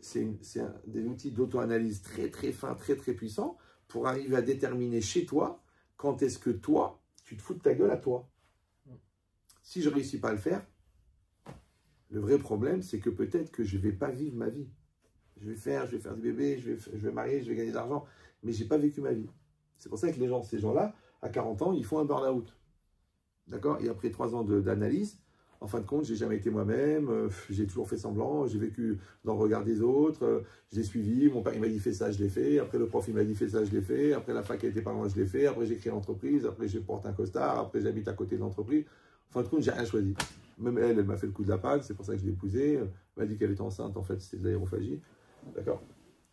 des outils d'auto-analyse très très fins, très très puissants, pour arriver à déterminer chez toi quand est-ce que toi, tu te fous de ta gueule à toi. Si je ne réussis pas à le faire, le vrai problème, c'est que peut-être que je ne vais pas vivre ma vie. Je vais faire des bébés, je vais marier, je vais gagner de l'argent, mais je n'ai pas vécu ma vie. C'est pour ça que ces gens-là, à 40 ans, ils font un burn-out. D'accord? Et après 3 ans d'analyse, en fin de compte, j'ai jamais été moi-même, j'ai toujours fait semblant, j'ai vécu dans le regard des autres, j'ai suivi, mon père il m'a dit fais ça, je l'ai fait, après le prof il m'a dit fais ça, je l'ai fait, après la fac elle était pas loin, je l'ai fait, après j'ai créé l'entreprise, après je porte un costard, après j'habite à côté de l'entreprise. En fin de compte, j'ai rien choisi. Même elle m'a fait le coup de la palle, c'est pour ça que je l'ai épousée, elle m'a dit qu'elle était enceinte, en fait c'était de l'aérophagie. D'accord?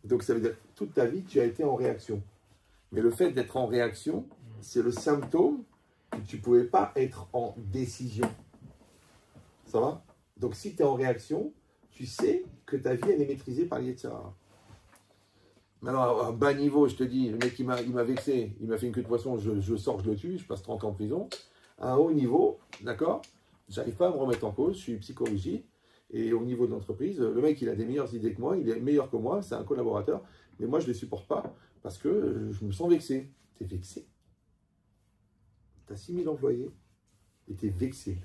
Donc ça veut dire que toute ta vie, tu as été en réaction. Mais le fait d'être en réaction, c'est le symptôme que tu ne pouvais pas être en décision. Ça va? Donc si tu es en réaction, tu sais que ta vie, elle est maîtrisée par l'Yetzirah. Maintenant, à un bas niveau, je te dis, le mec, il m'a vexé, il m'a fait une queue de poisson, je sors, je le tue, je passe 30 ans en prison. À un haut niveau, d'accord? J'arrive pas à me remettre en cause, je suis psychorigide. Et au niveau de l'entreprise, le mec, il a des meilleures idées que moi, il est meilleur que moi, c'est un collaborateur. Mais moi, je ne les supporte pas parce que je me sens vexé. Tu es vexé? Tu as 6000 employés et tu es vexé.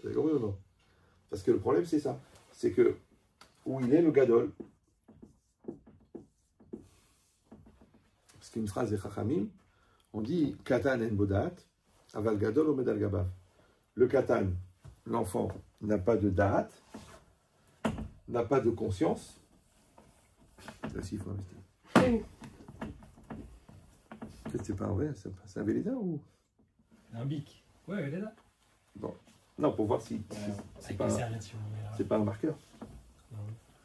Vous avez compris ou non? Parce que le problème, c'est ça. C'est que où il est le gadol, parce qu'une phrase des Chachamim, on dit Katan en bodat, aval gadol omed al gabav. Le Katan, l'enfant, n'a pas de da'at, n'a pas de conscience. Là, il faut investir. C'est pas vrai, c'est un Véleda ou un bic. Ouais, Véleda. Bon. Non, pour voir si c'est pas un marqueur.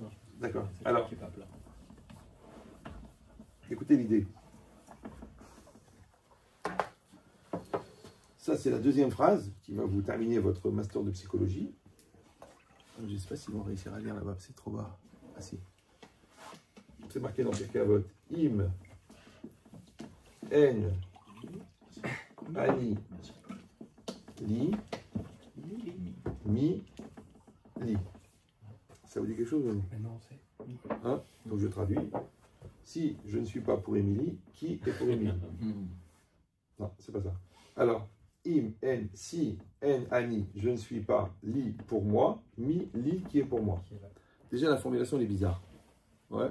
Non. D'accord. Alors, écoutez l'idée. Ça, c'est la deuxième phrase qui va vous terminer votre master de psychologie. Je ne sais pas s'ils vont réussir à lire là-bas, c'est trop bas. Ah si. C'est marqué dans Pirkei Avot. Im, En, Ani, Li, Mi, Li. Ça vous dit quelque chose ou non? Non, c'est... Hein? Donc je traduis. Si je ne suis pas pour Émilie, qui est pour Émilie? Non, c'est pas ça. Alors, im, en, si, en, ani, je ne suis pas, li pour moi, mi, li qui est pour moi. Déjà, la formulation elle est bizarre. Ouais.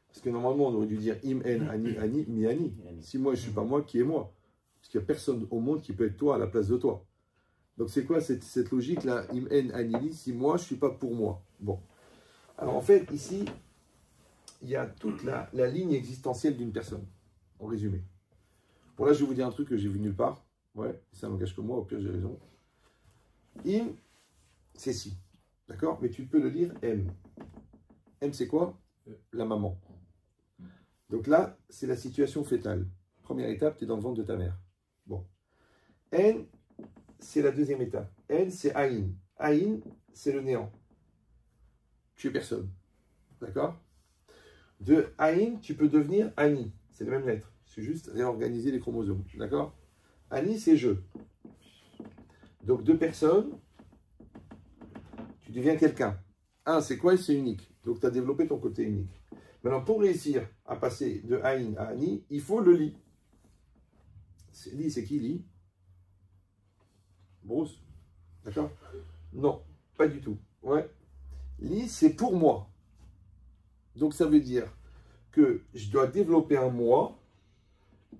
Parce que normalement, on aurait dû dire im, en, ani, ani, mi, ani. Si moi, je ne suis pas moi, qui est moi? Parce qu'il n'y a personne au monde qui peut être toi à la place de toi. Donc, c'est quoi cette logique-là? Im, en, ani, li, si moi, je ne suis pas pour moi. Bon. Alors, en fait, ici, il y a toute la ligne existentielle d'une personne, en résumé. Bon, là, je vais vous dire un truc que j'ai vu nulle part. Ouais, ça n'engage que moi, au pire, j'ai raison. Im, c'est si. D'accord? Mais tu peux le lire M. M, c'est quoi? La maman. Donc là, c'est la situation fétale. Première étape, tu es dans le ventre de ta mère. Bon. N, c'est la deuxième étape. N, c'est Aïn. Aïn, c'est le néant. Tu es personne. D'accord? De Aïn, tu peux devenir Ani. C'est les mêmes lettres. C'est juste réorganiser les chromosomes. D'accord? Ani, c'est je. Donc, deux personnes, tu deviens quelqu'un. Un, c'est quoi? C'est unique. Donc, tu as développé ton côté unique. Maintenant, pour réussir à passer de Aïn à Ani, il faut le li. Li, c'est qui li? Bruce. D'accord? Non, pas du tout. Ouais. Li, c'est pour moi. Donc, ça veut dire que je dois développer un moi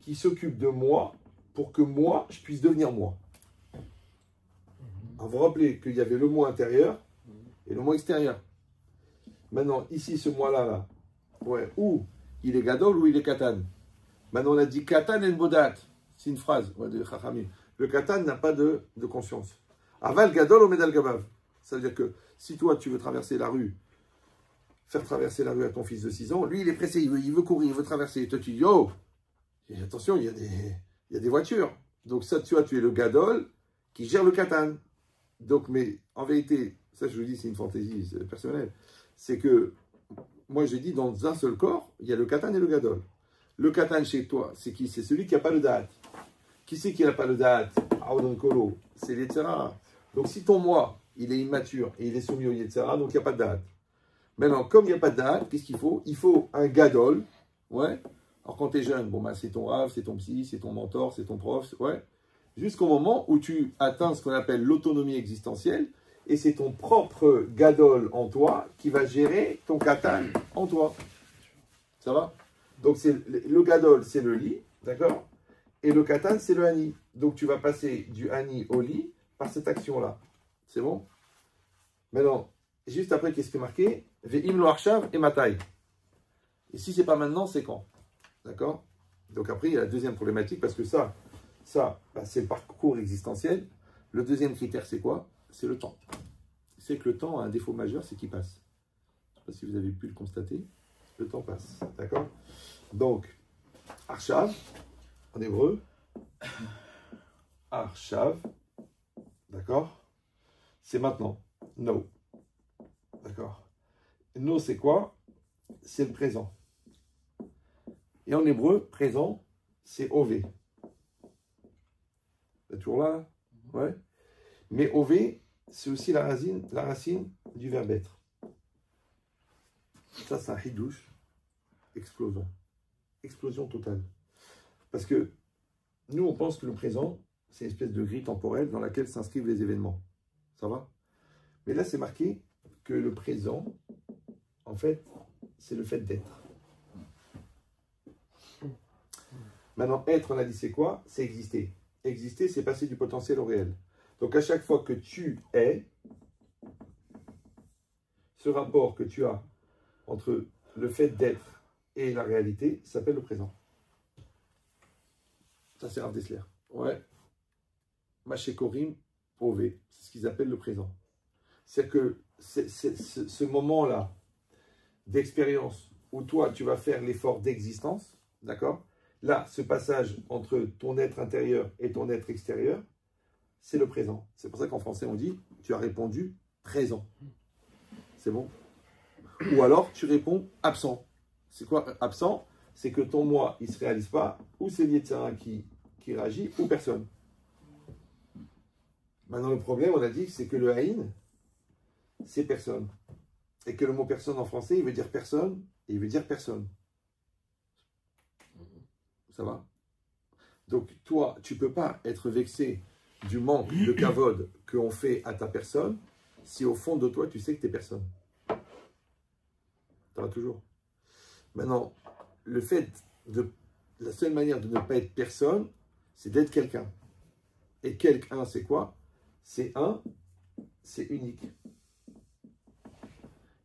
qui s'occupe de moi pour que moi, je puisse devenir moi. Alors, vous vous rappelez qu'il y avait le moi intérieur et le moi extérieur. Maintenant, ici, ce moi-là, là, ouais, ou il est gadol ou il est katan. Maintenant, on a dit katan en bodat. C'est une phrase ouais, de Chachamim. Le katan n'a pas de conscience. Aval gadol au medal gabav. Ça veut dire que si toi, tu veux traverser la rue, faire traverser la rue à ton fils de 6 ans, lui, il est pressé, il veut courir, il veut traverser. Et toi, tu dis, oh, et attention, il y a des voitures. Donc ça, tu vois, tu es le gadol qui gère le katan. Donc, mais en vérité, ça, je vous dis, c'est une fantaisie personnelle. C'est que, moi, j'ai dit, dans un seul corps, il y a le katan et le gadol. Le katan chez toi, c'est qui? C'est celui qui n'a pas le date. Qui c'est qui n'a pas le date? Aoudon Kolo. C'est l'Yetzera. Donc, si ton moi, il est immature et il est soumis au Yetzera, donc il n'y a pas de date. Maintenant, comme il n'y a pas de date, qu'est-ce qu'il faut? Il faut un gadol. Ouais. Alors, quand tu es jeune, bon, bah, c'est ton rave, c'est ton psy, c'est ton mentor, c'est ton prof. Ouais. Jusqu'au moment où tu atteins ce qu'on appelle l'autonomie existentielle. Et c'est ton propre gadol en toi qui va gérer ton katan en toi. Ça va? Donc, le gadol, c'est le li, d'accord? Et le katan, c'est le ani. Donc, tu vas passer du ani au li par cette action-là. C'est bon? Maintenant, juste après, qu'est-ce qui est marqué? Ve'im lo arshav et matai. Et si c'est pas maintenant, c'est quand? D'accord? Donc, après, il y a la deuxième problématique, parce que ça bah, c'est le parcours existentiel. Le deuxième critère, c'est quoi? C'est le temps. C'est que le temps a un défaut majeur, c'est qu'il passe. Je ne sais pas si vous avez pu le constater. Le temps passe. D'accord? Donc, Arshav, en hébreu. Arshav. D'accord? C'est maintenant. No. D'accord? No, c'est quoi? C'est le présent. Et en hébreu, présent, c'est Ové. Vous êtes toujours là? Ouais. Mais Ové, c'est aussi la racine du verbe être. Ça, c'est un hidouche. Explosion. Explosion totale. Parce que nous, on pense que le présent, c'est une espèce de grille temporelle dans laquelle s'inscrivent les événements. Ça va? Mais là, c'est marqué que le présent, en fait, c'est le fait d'être. Maintenant, être, on a dit, c'est quoi? C'est exister. Exister, c'est passer du potentiel au réel. Donc, à chaque fois que tu es, ce rapport que tu as entre le fait d'être et la réalité s'appelle le présent. Ça, c'est Rav Dessler. Ouais. Machekorim, Ové. C'est ce qu'ils appellent le présent. C'est-à-dire que ce moment-là d'expérience où toi, tu vas faire l'effort d'existence, d'accord? Là, ce passage entre ton être intérieur et ton être extérieur, c'est le présent. C'est pour ça qu'en français, on dit, tu as répondu présent. C'est bon? Ou alors, tu réponds absent. C'est quoi absent? C'est que ton moi, il ne se réalise pas, ou c'est l'Yetzera qui réagit, ou personne. Maintenant, le problème, on a dit, c'est que le haïn, c'est personne. Et que le mot personne en français, il veut dire personne, et il veut dire personne. Ça va? Donc, toi, tu ne peux pas être vexé du manque de kavod qu'on fait à ta personne si au fond de toi, tu sais que tu es personne. Tu auras toujours. Maintenant, le fait de... La seule manière de ne pas être personne, c'est d'être quelqu'un. Et quelqu'un, c'est quoi? C'est un, c'est unique.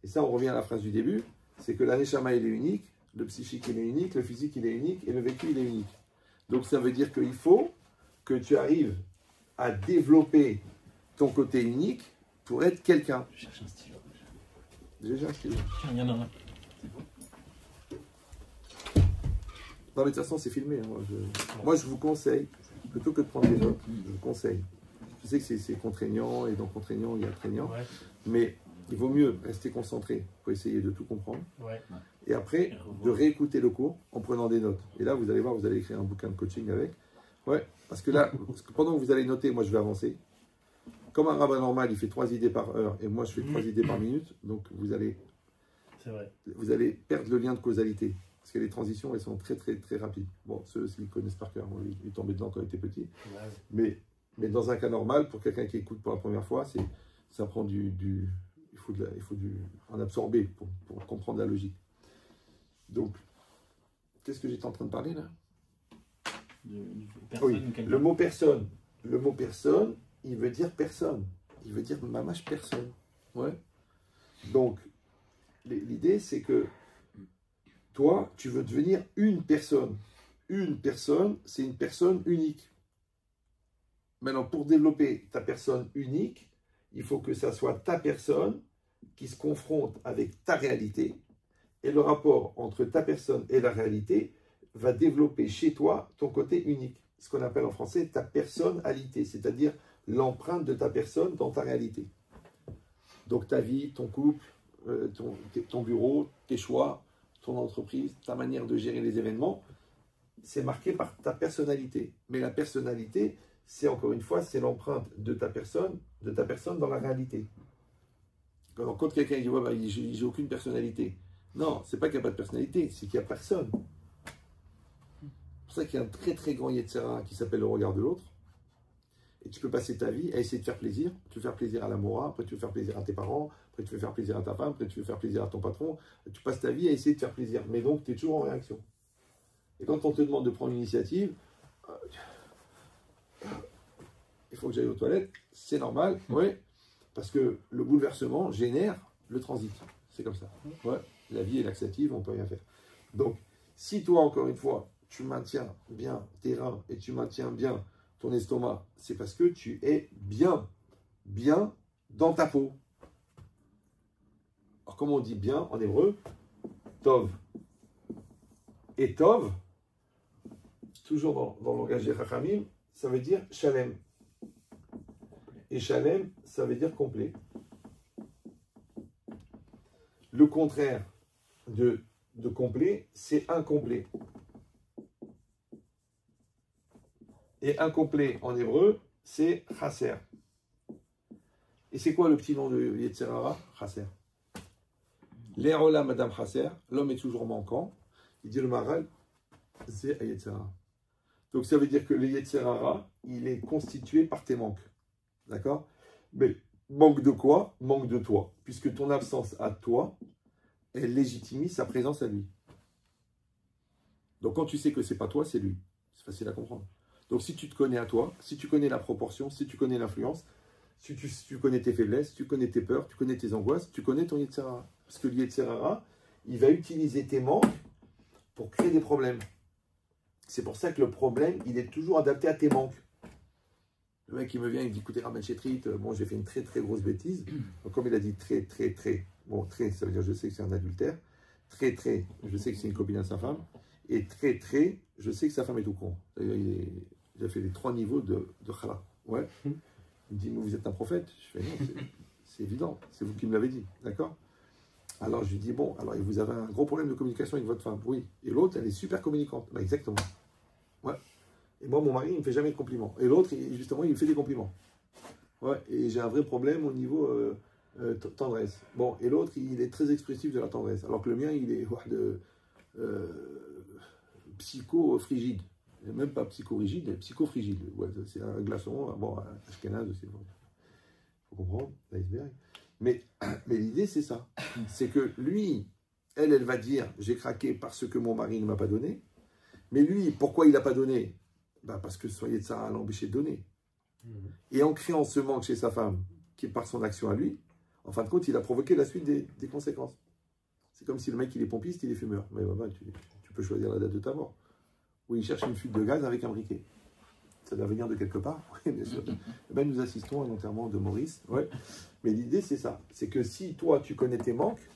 Et ça, on revient à la phrase du début, c'est que la neshama, il est unique, le psychique, il est unique, le physique, il est unique, et le vécu, il est unique. Donc, ça veut dire qu'il faut que tu arrives à développer ton côté unique pour être quelqu'un. Je cherche un stylo. J'ai un stylo. Il y en a un. Non, mais de toute façon, c'est filmé. Hein. Moi, je vous conseille, plutôt que de prendre des notes, je vous conseille. Je sais que c'est contraignant, et dans contraignant, il y a traînant. Ouais. Mais il vaut mieux rester concentré pour essayer de tout comprendre. Ouais. Et après, de réécouter le cours en prenant des notes. Et là, vous allez voir, vous allez écrire un bouquin de coaching avec. Ouais, parce que là, pendant que vous allez noter, moi, je vais avancer. Comme un rabbin normal, il fait 3 idées par heure, et moi, je fais 3 idées par minute. Donc, vous allez perdre le lien de causalité. Parce que les transitions, elles sont très, très, très rapides. Bon, ceux qui connaissent par cœur, moi, ils tombaient dedans quand ils étaient petits. Mais dans un cas normal, pour quelqu'un qui écoute pour la première fois, ça prend il faut en absorber pour comprendre la logique. Donc, qu'est-ce que j'étais en train de parler là? Oui, le mot personne. Le mot personne, il veut dire personne. Il veut dire mamache personne. Ouais. Donc, l'idée, c'est que toi, tu veux devenir une personne. Une personne, c'est une personne unique. Maintenant, pour développer ta personne unique, il faut que ça soit ta personne qui se confronte avec ta réalité. Et le rapport entre ta personne et la réalité va développer chez toi ton côté unique. Ce qu'on appelle en français ta personnalité, c'est-à-dire l'empreinte de ta personne dans ta réalité. Donc ta vie, ton couple, ton bureau, tes choix, ton entreprise, ta manière de gérer les événements, c'est marqué par ta personnalité. Mais la personnalité, c'est encore une fois, c'est l'empreinte de ta personne dans la réalité. Alors, quand quelqu'un dit, ouais, bah, j'ai aucune personnalité. Non, c'est pas qu'il n'y a pas de personnalité, c'est qu'il n'y a personne. C'est pour ça qu'il y a un très très grand Yetzera qui s'appelle le regard de l'autre. Et tu peux passer ta vie à essayer de faire plaisir. Tu veux faire plaisir à l'amour, après tu veux faire plaisir à tes parents, après tu veux faire plaisir à ta femme, après tu veux faire plaisir à ton patron. Tu passes ta vie à essayer de faire plaisir. Mais donc, tu es toujours en réaction. Et quand on te demande de prendre l'initiative, il faut que j'aille aux toilettes, c'est normal, oui, parce que le bouleversement génère le transit. C'est comme ça. Ouais, la vie est laxative, on ne peut rien faire. Donc, si toi, encore une fois, tu maintiens bien tes reins et tu maintiens bien ton estomac, c'est parce que tu es bien dans ta peau. Alors, comment on dit bien en hébreu? Tov. Et Tov, toujours dans le langage des Chachamim, ça veut dire Shalem. Et Shalem, ça veut dire complet. Le contraire de complet, c'est incomplet. Et incomplet en hébreu, c'est Chasser. Et c'est quoi le petit nom de Yetzerara? Chasser. L'Erola, Madame Chasser, l'homme est toujours manquant. Il dit le Maral, c'est Yetzerara. Donc ça veut dire que le Yetzerara, il est constitué par tes manques. D'accord? Mais manque de quoi? Manque de toi. Puisque ton absence à toi, elle légitimise sa présence à lui. Donc quand tu sais que c'est pas toi, c'est lui. C'est facile à comprendre. Donc si tu te connais à toi, si tu connais la proportion, si tu connais l'influence, si tu connais tes faiblesses, tu connais tes peurs, tu connais tes angoisses, tu connais ton Yetzerara. Parce que le Yetzerara, il va utiliser tes manques pour créer des problèmes. C'est pour ça que le problème, il est toujours adapté à tes manques. Le mec, il me vient, il me dit, écoutez, Raman Chetrit, bon, j'ai fait une très, très grosse bêtise. Donc, comme il a dit très, très, très, bon, très, ça veut dire, je sais que c'est un adultère. Très, très, je sais que c'est une copine à sa femme. Et très, très, je sais que sa femme est au courant. Il a fait les 3 niveaux de Khala. Ouais. Il me dit, mais vous êtes un prophète? Je fais, non, c'est évident, c'est vous qui me l'avez dit, d'accord? Alors, je lui dis, bon, alors, vous avez un gros problème de communication avec votre femme? Oui. Et l'autre, elle est super communicante. Bah, exactement. Ouais. Et moi, mon mari, il ne me fait jamais de compliments. Et l'autre, justement, il me fait des compliments. Ouais, et j'ai un vrai problème au niveau tendresse. Bon, et l'autre, il est très expressif de la tendresse. Alors que le mien, il est psycho-frigide. même pas psychorigide, mais psychofrigide. Ouais, c'est un glaçon, bon, un ashkénaze aussi, il faut comprendre, l'iceberg. Mais l'idée, c'est ça. C'est que lui, elle va dire, j'ai craqué parce que mon mari ne m'a pas donné. Mais lui, pourquoi il n'a pas donné? Ben parce que soyez de Sarah l'a empêché de donner. Et en créant ce manque chez sa femme, qui est par son action à lui, en fin de compte, il a provoqué la suite des conséquences. C'est comme si le mec, il est pompiste, il est fumeur. Mais bah, tu peux choisir la date de ta mort. Oui, il cherche une fuite de gaz avec un briquet. Ça doit venir de quelque part. Oui, bien sûr. Ben, nous assistons à l'enterrement de Maurice. Ouais. Mais l'idée, c'est ça. C'est que si toi, tu connais tes manques,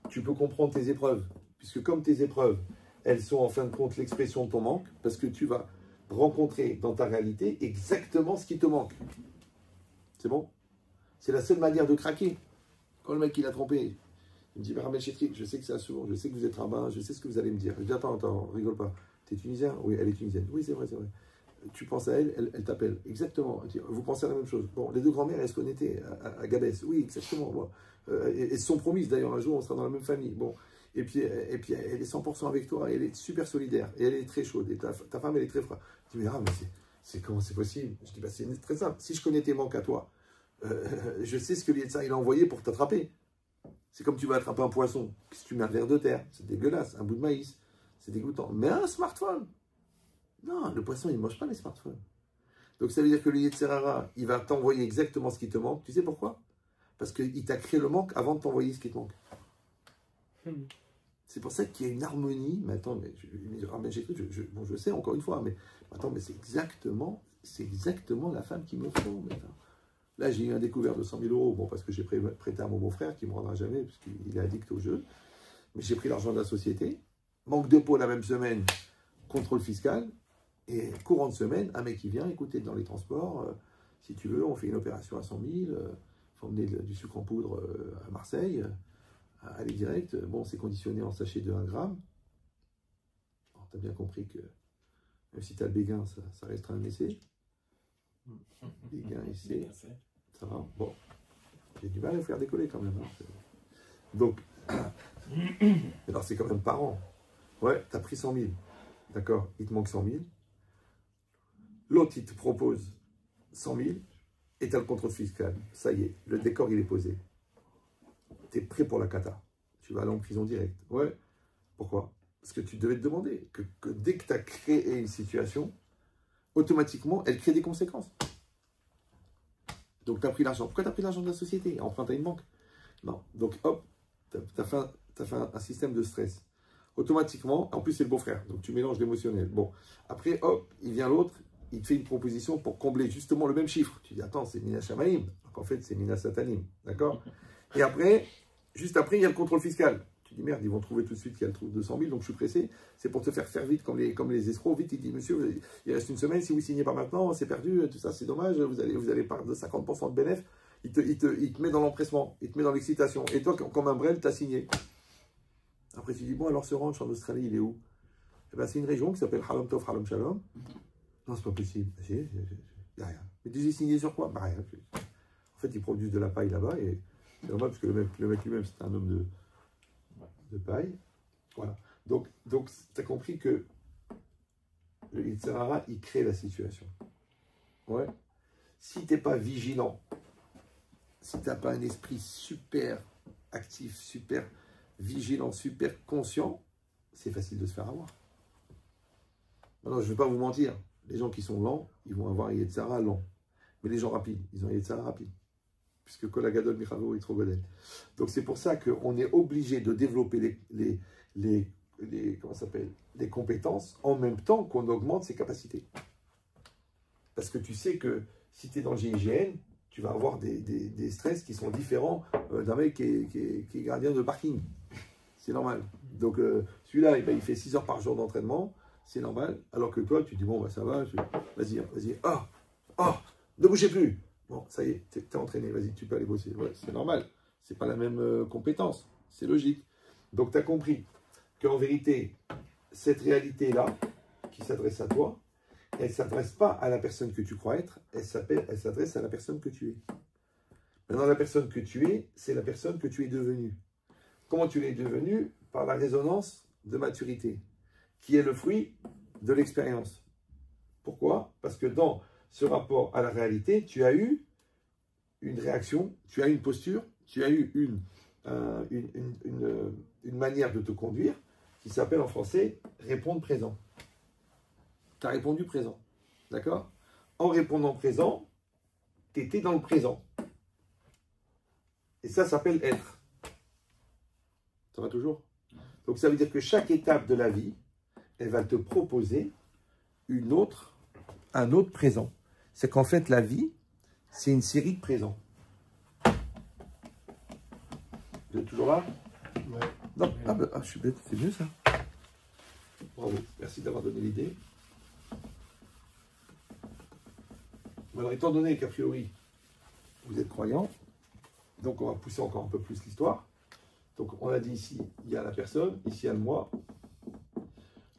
tu peux comprendre tes épreuves. Puisque comme tes épreuves, elles sont en fin de compte l'expression de ton manque, parce que tu vas rencontrer dans ta réalité exactement ce qui te manque. C'est bon? C'est la seule manière de craquer. Quand le mec, il a trompé, il me dit, Ramel Chétri, je sais que c'est un sourd, je sais que vous êtes rabbin, je sais ce que vous allez me dire. Je dis, attends, rigole pas. T'es tunisien? Oui, elle est tunisienne. Oui, c'est vrai, c'est vrai. Tu penses à elle, elle t'appelle. Exactement. Vous pensez à la même chose. Bon, les deux grand-mères, elles se connaissaient à Gabès. Oui, exactement. Bon. Elles se sont promises, d'ailleurs, un jour, on sera dans la même famille. Bon. Et puis elle est 100% avec toi, et elle est super solidaire, et elle est très chaude, et ta femme, elle est très froide. Je dis, mais c'est comment c'est possible? Je dis, bah, c'est très simple. Si je connais tes manques à toi, je sais ce que l'Yetsa, il a envoyé pour t'attraper. C'est comme tu vas attraper un poisson. Si tu mets un verre de terre, c'est dégueulasse. Un bout de maïs, c'est dégoûtant. Mais un smartphone, non, le poisson, il ne mange pas les smartphones. Donc ça veut dire que le Yetzirara, il va t'envoyer exactement ce qui te manque. Tu sais pourquoi? Parce qu'il t'a créé le manque avant de t'envoyer ce qui te manque. C'est pour ça qu'il y a une harmonie. Mais attends, je sais encore une fois, mais attends, mais c'est exactement la femme qu'il me faut. Là, j'ai eu un découvert de 100 000 €, bon, parce que j'ai prêté à mon beau-frère qui ne me rendra jamais, puisqu'il est addict au jeu. Mais j'ai pris l'argent de la société. Manque de peau la même semaine, contrôle fiscal. Et courant de semaine, un mec qui vient, écoutez, dans les transports, si tu veux, on fait une opération à 100 000, il faut emmener du sucre en poudre à Marseille, aller direct. Bon, c'est conditionné en sachet de 1 gramme. Tu as bien compris que même si tu as le béguin, ça restera un essai. Béguin, essai, ça va. Bon, j'ai du mal à le faire décoller quand même. Hein. Donc, alors c'est quand même par an. Ouais, tu as pris 100 000. D'accord, il te manque 100 000. L'autre, il te propose 100 000 et tu as le contrôle fiscal. Ça y est, le décor, il est posé. Tu es prêt pour la cata. Tu vas aller en prison directe. Ouais. Pourquoi? Parce que tu devais te demander que dès que tu as créé une situation, automatiquement, elle crée des conséquences. Donc, tu as pris l'argent. Pourquoi tu as pris l'argent de la société? Emprunté à une banque? Non. Donc, hop, tu as fait un système de stress. Automatiquement, en plus, c'est le beau-frère. Donc, tu mélanges l'émotionnel. Bon. Après, hop, il vient l'autre. Il te fait une proposition pour combler justement le même chiffre. Tu dis, attends, c'est Mina Shamaim. Donc en fait, c'est Mina Satanim. D'accord? Et après, juste après, il y a le contrôle fiscal. Tu dis, merde, ils vont trouver tout de suite qu'il y a le trou de 200 000, donc je suis pressé. C'est pour te faire vite, comme les escrocs. Vite, il dit, monsieur, il reste une semaine, si vous ne signez pas maintenant, c'est perdu, tout ça, c'est dommage, vous allez perdre de 50% de bénéfice. Il te met dans l'empressement, il te met dans l'excitation. Et toi, comme un brel, tu as signé. Après, tu dis, bon, alors ce ranch en Australie, il est où? Eh ben, c'est une région qui s'appelle Halam Tov, Halam Shalom. Non, c'est pas possible. Il n'y a rien. Mais tu as signé sur quoi? Bah, rien. En fait, ils produisent de la paille là-bas et c'est normal parce que le mec lui-même, c'est un homme de paille. Voilà. Donc tu as compris que le Yitzhara, il crée la situation. Ouais. Si tu n'es pas vigilant, si tu n'as pas un esprit super actif, super vigilant, super conscient, c'est facile de se faire avoir. Maintenant, je ne vais pas vous mentir. Les gens qui sont lents, ils vont avoir un Yetzara lent. Mais les gens rapides, ils ont un Yetzara rapide. Puisque Kolagadol Michavo est trop godel. Donc c'est pour ça qu'on est obligé de développer les compétences en même temps qu'on augmente ses capacités. Parce que tu sais que si tu es dans le GIGN, tu vas avoir des stress qui sont différents d'un mec qui est gardien de parking. C'est normal. Donc celui-là, il fait 6 heures par jour d'entraînement. C'est normal, alors que toi, tu dis, bon, bah, ça va, vas-y, ne bougez plus. Bon, ça y est, t'es entraîné, vas-y, tu peux aller bosser. Ouais, c'est normal, c'est pas la même compétence, c'est logique. Donc, tu as compris qu'en vérité, cette réalité-là, qui s'adresse à toi, elle ne s'adresse pas à la personne que tu crois être, elle s'adresse à la personne que tu es. Maintenant, la personne que tu es, c'est la personne que tu es devenue. Comment tu l'es devenue? Par la résonance de maturité, qui est le fruit de l'expérience. Pourquoi? Parce que dans ce rapport à la réalité, tu as eu une réaction, tu as une posture, tu as eu une manière de te conduire qui s'appelle en français répondre présent. Tu as répondu présent. D'accord? En répondant présent, tu étais dans le présent. Et ça s'appelle être. Ça va toujours? Donc ça veut dire que chaque étape de la vie, elle va te proposer un autre présent. C'est qu'en fait, la vie, c'est une série de présents. Vous êtes toujours là? Ouais. Non, je suis bête, c'est mieux ça. Bravo, merci d'avoir donné l'idée. Alors, étant donné qu'a priori, vous êtes croyant, donc on va pousser encore un peu plus l'histoire. Donc on a dit ici, il y a la personne, ici il y a le moi.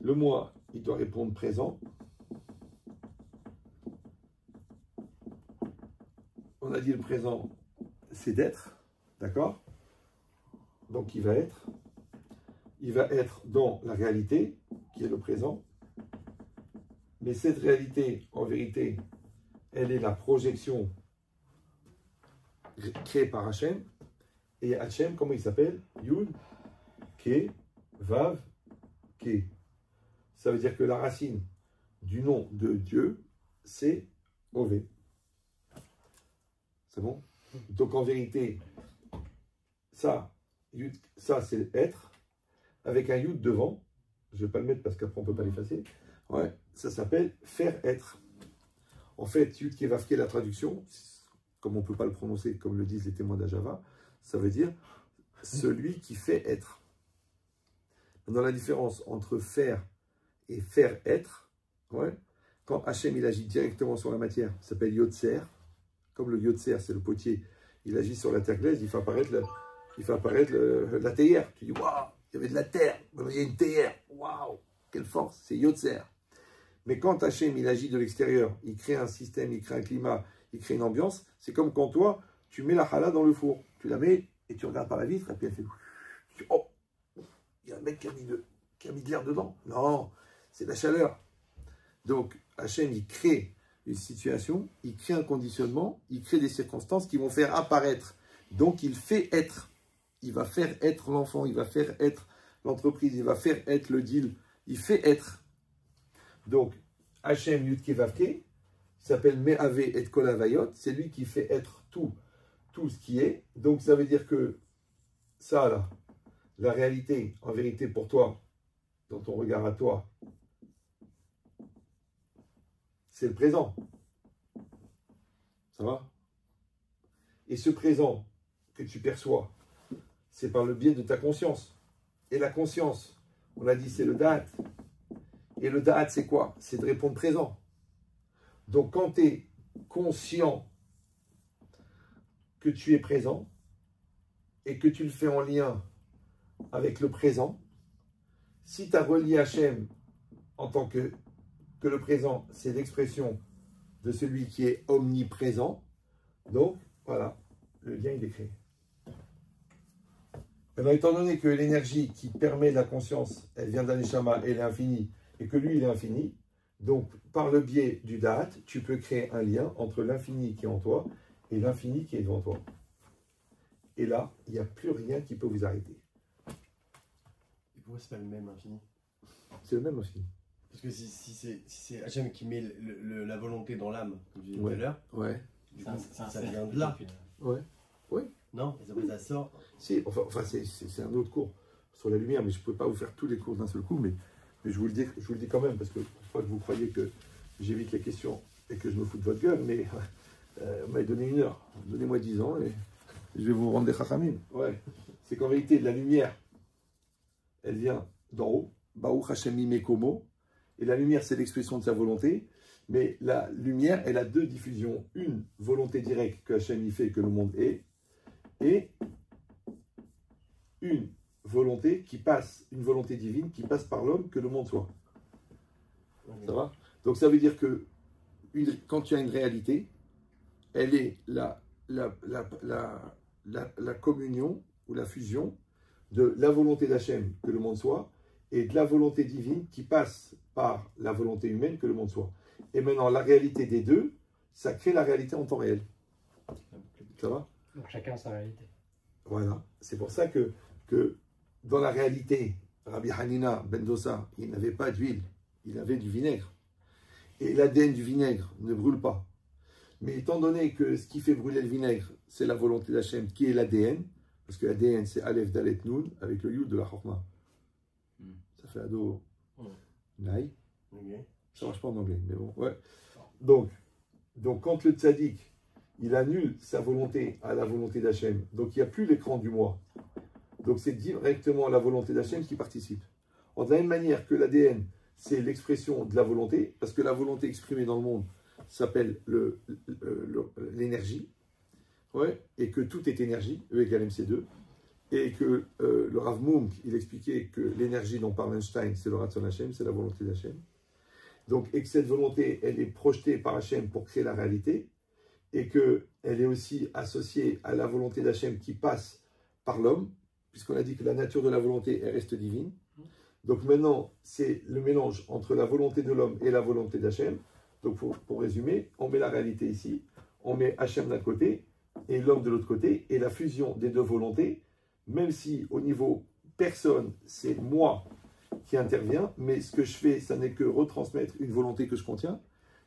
Le moi, il doit répondre présent. On a dit le présent, c'est d'être, d'accord? Donc il va être dans la réalité, qui est le présent. Mais cette réalité, en vérité, elle est la projection créée par Hachem. Et Hachem, comment il s'appelle? Yud, Ke, Vav, Ke. Ça veut dire que la racine du nom de Dieu, c'est Ové. C'est bon? Donc en vérité, ça c'est être, avec un Yud devant. Je ne vais pas le mettre parce qu'après on ne peut pas l'effacer. Ouais, ça s'appelle faire être. En fait, Yud Ke Vav Ke, la traduction, comme on ne peut pas le prononcer, comme le disent les témoins d'Ajava, ça veut dire celui qui fait être. Dans la différence entre faire et faire être, ouais, quand Hachem il agit directement sur la matière, ça s'appelle Yotzer. Comme le Yotzer, c'est le potier, il agit sur la terre glaise, il fait apparaître la théière. Tu dis, waouh, il y avait de la terre, il y a une théière, waouh, quelle force, c'est Yotzer. Mais quand Hachem il agit de l'extérieur, il crée un système, il crée un climat, il crée une ambiance, c'est comme quand toi, tu mets la challah dans le four. Tu la mets et tu regardes par la vitre et puis elle fait... Tu dis, oh, il y a un mec qui a mis de l'air dedans. Non, c'est la chaleur. Donc, Hachem, il crée une situation, il crée un conditionnement, il crée des circonstances qui vont faire apparaître. Donc, il fait être. Il va faire être l'enfant, il va faire être l'entreprise, il va faire être le deal. Il fait être. Donc, Hachem Yud Ke Vav Ke, il s'appelle Me'ave et Kol Havayot, c'est lui qui fait être tout ce qui est. Donc ça veut dire que ça là, la réalité, en vérité pour toi, dans ton regard à toi, c'est le présent. Ça va? Et ce présent que tu perçois, c'est par le biais de ta conscience. Et la conscience, on a dit, c'est le da'at. Et le da'at, c'est quoi? C'est de répondre présent. Donc quand tu es conscient que tu es présent et que tu le fais en lien avec le présent, si tu as relié Hachem en tant que le présent, c'est l'expression de celui qui est omniprésent, donc voilà, le lien il est créé. Alors, étant donné que l'énergie qui permet la conscience, elle vient d'un Neshama, elle est infinie, et que lui il est infini, donc par le biais du Da'at, tu peux créer un lien entre l'infini qui est en toi et l'infini qui est devant toi. Et là, il n'y a plus rien qui peut vous arrêter. Et pourquoi c'est pas le même infini? C'est le même infini. Parce que si c'est Hachem qui met la volonté dans l'âme, comme je disais tout à l'heure, Ouais. du coup, ça vient de là. Ouais. Oui. Non, et après ça sort. Si, enfin c'est un autre cours sur la lumière, mais je ne peux pas vous faire tous les cours d'un seul coup, mais je vous le dis quand même, parce que pour pas que vous croyez que j'évite les questions et que je me fous de votre gueule, mais vous m'avez donné 1 heure. Donnez-moi 10 ans et je vais vous rendre des chachamim. Ouais. C'est qu'en vérité, la lumière, elle vient d'en haut. Baruch Hashem Mekomo. Et la lumière, c'est l'expression de sa volonté. Mais la lumière, elle a 2 diffusions. Une volonté directe que Hashem y fait, que le monde est. Et une volonté qui passe, une volonté divine qui passe par l'homme, que le monde soit. Ça va? Donc ça veut dire que quand tu as une réalité, elle est la communion ou la fusion de la volonté d'Hachem, que le monde soit, et de la volonté divine qui passe par la volonté humaine, que le monde soit. Et maintenant, la réalité des deux, ça crée la réalité en temps réel. Ça va? Donc chacun a sa réalité. Voilà. C'est pour ça que dans la réalité, Rabbi Hanina ben Dosa, il n'avait pas d'huile, il avait du vinaigre. Et l'ADN du vinaigre ne brûle pas. Mais étant donné que ce qui fait brûler le vinaigre, c'est la volonté d'Hachem, qui est l'ADN, parce que l'ADN c'est Aleph Dalet Nun, avec le Yud de la Chorma. Ça fait ado. Naï. Ça marche pas en anglais, mais bon, ouais. Donc quand le tzaddik, il annule sa volonté à la volonté d'Hachem, donc il n'y a plus l'écran du moi. Donc c'est directement la volonté d'Hachem qui participe. De la même manière que l'ADN, c'est l'expression de la volonté, parce que la volonté exprimée dans le monde s'appelle l'énergie, ouais, et que tout est énergie, E égale MC2, et que le Rav Munk, il expliquait que l'énergie dont parle Einstein, c'est le Ratzon Hachem, c'est la volonté d'Hachem. Donc, et que cette volonté, elle est projetée par Hachem pour créer la réalité, et qu'elle est aussi associée à la volonté d'Hachem qui passe par l'homme, puisqu'on a dit que la nature de la volonté, elle reste divine. Donc maintenant, c'est le mélange entre la volonté de l'homme et la volonté d'Hachem. Donc pour résumer, on met la réalité ici, on met Hachem d'un côté et l'homme de l'autre côté, et la fusion des deux volontés, même si au niveau personne, c'est moi qui intervient, mais ce que je fais, ça n'est que retransmettre une volonté que je contiens.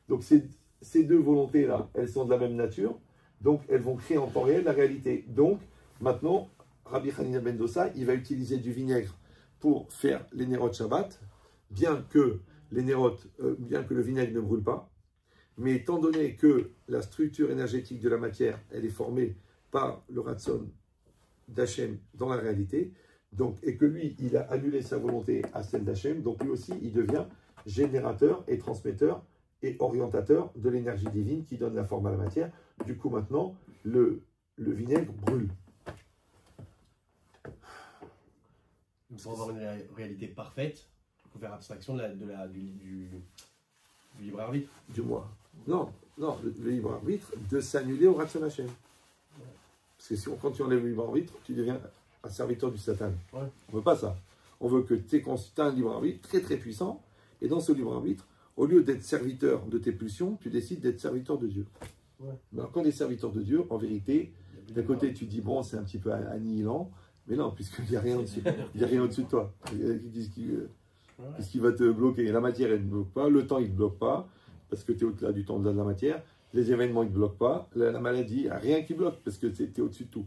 Donc ces deux volontés-là, elles sont de la même nature, donc elles vont créer en temps réel la réalité. Donc maintenant, Rabbi Hanina ben Dosa, il va utiliser du vinaigre pour faire les nérotes Shabbat, bien que le vinaigre ne brûle pas, mais étant donné que la structure énergétique de la matière, elle est formée par le Ratzon d'Hachem dans la réalité, donc, et que lui, il a annulé sa volonté à celle d'Hachem, donc lui aussi, il devient générateur et transmetteur et orientateur de l'énergie divine qui donne la forme à la matière. Du coup, maintenant, le vinaigre brûle. Pour avoir une réalité parfaite, il faut faire abstraction du libre arbitre. Du moi. Non, le libre arbitre de s'annuler au Ratzon Hachem. Parce que quand tu enlèves le libre arbitre, tu deviens un serviteur du Satan. Ouais. On ne veut pas ça. On veut que tu aies un libre arbitre très très puissant, et dans ce libre arbitre, au lieu d'être serviteur de tes pulsions, tu décides d'être serviteur de Dieu. Ouais. Mais alors, quand tu es serviteur de Dieu, en vérité, d'un côté tu dis bon, c'est un petit peu annihilant, mais non, puisqu'il n'y a rien au-dessus. Il n'y a rien au-dessus de toi. Qu'est-ce qui va te bloquer? La matière, elle ne bloque pas, le temps, il ne bloque pas, parce que tu es au-delà du temps, au-delà de la matière. Les événements, ils ne bloquent pas. La maladie, il n'y a rien qui bloque, parce que tu es au-dessus de tout.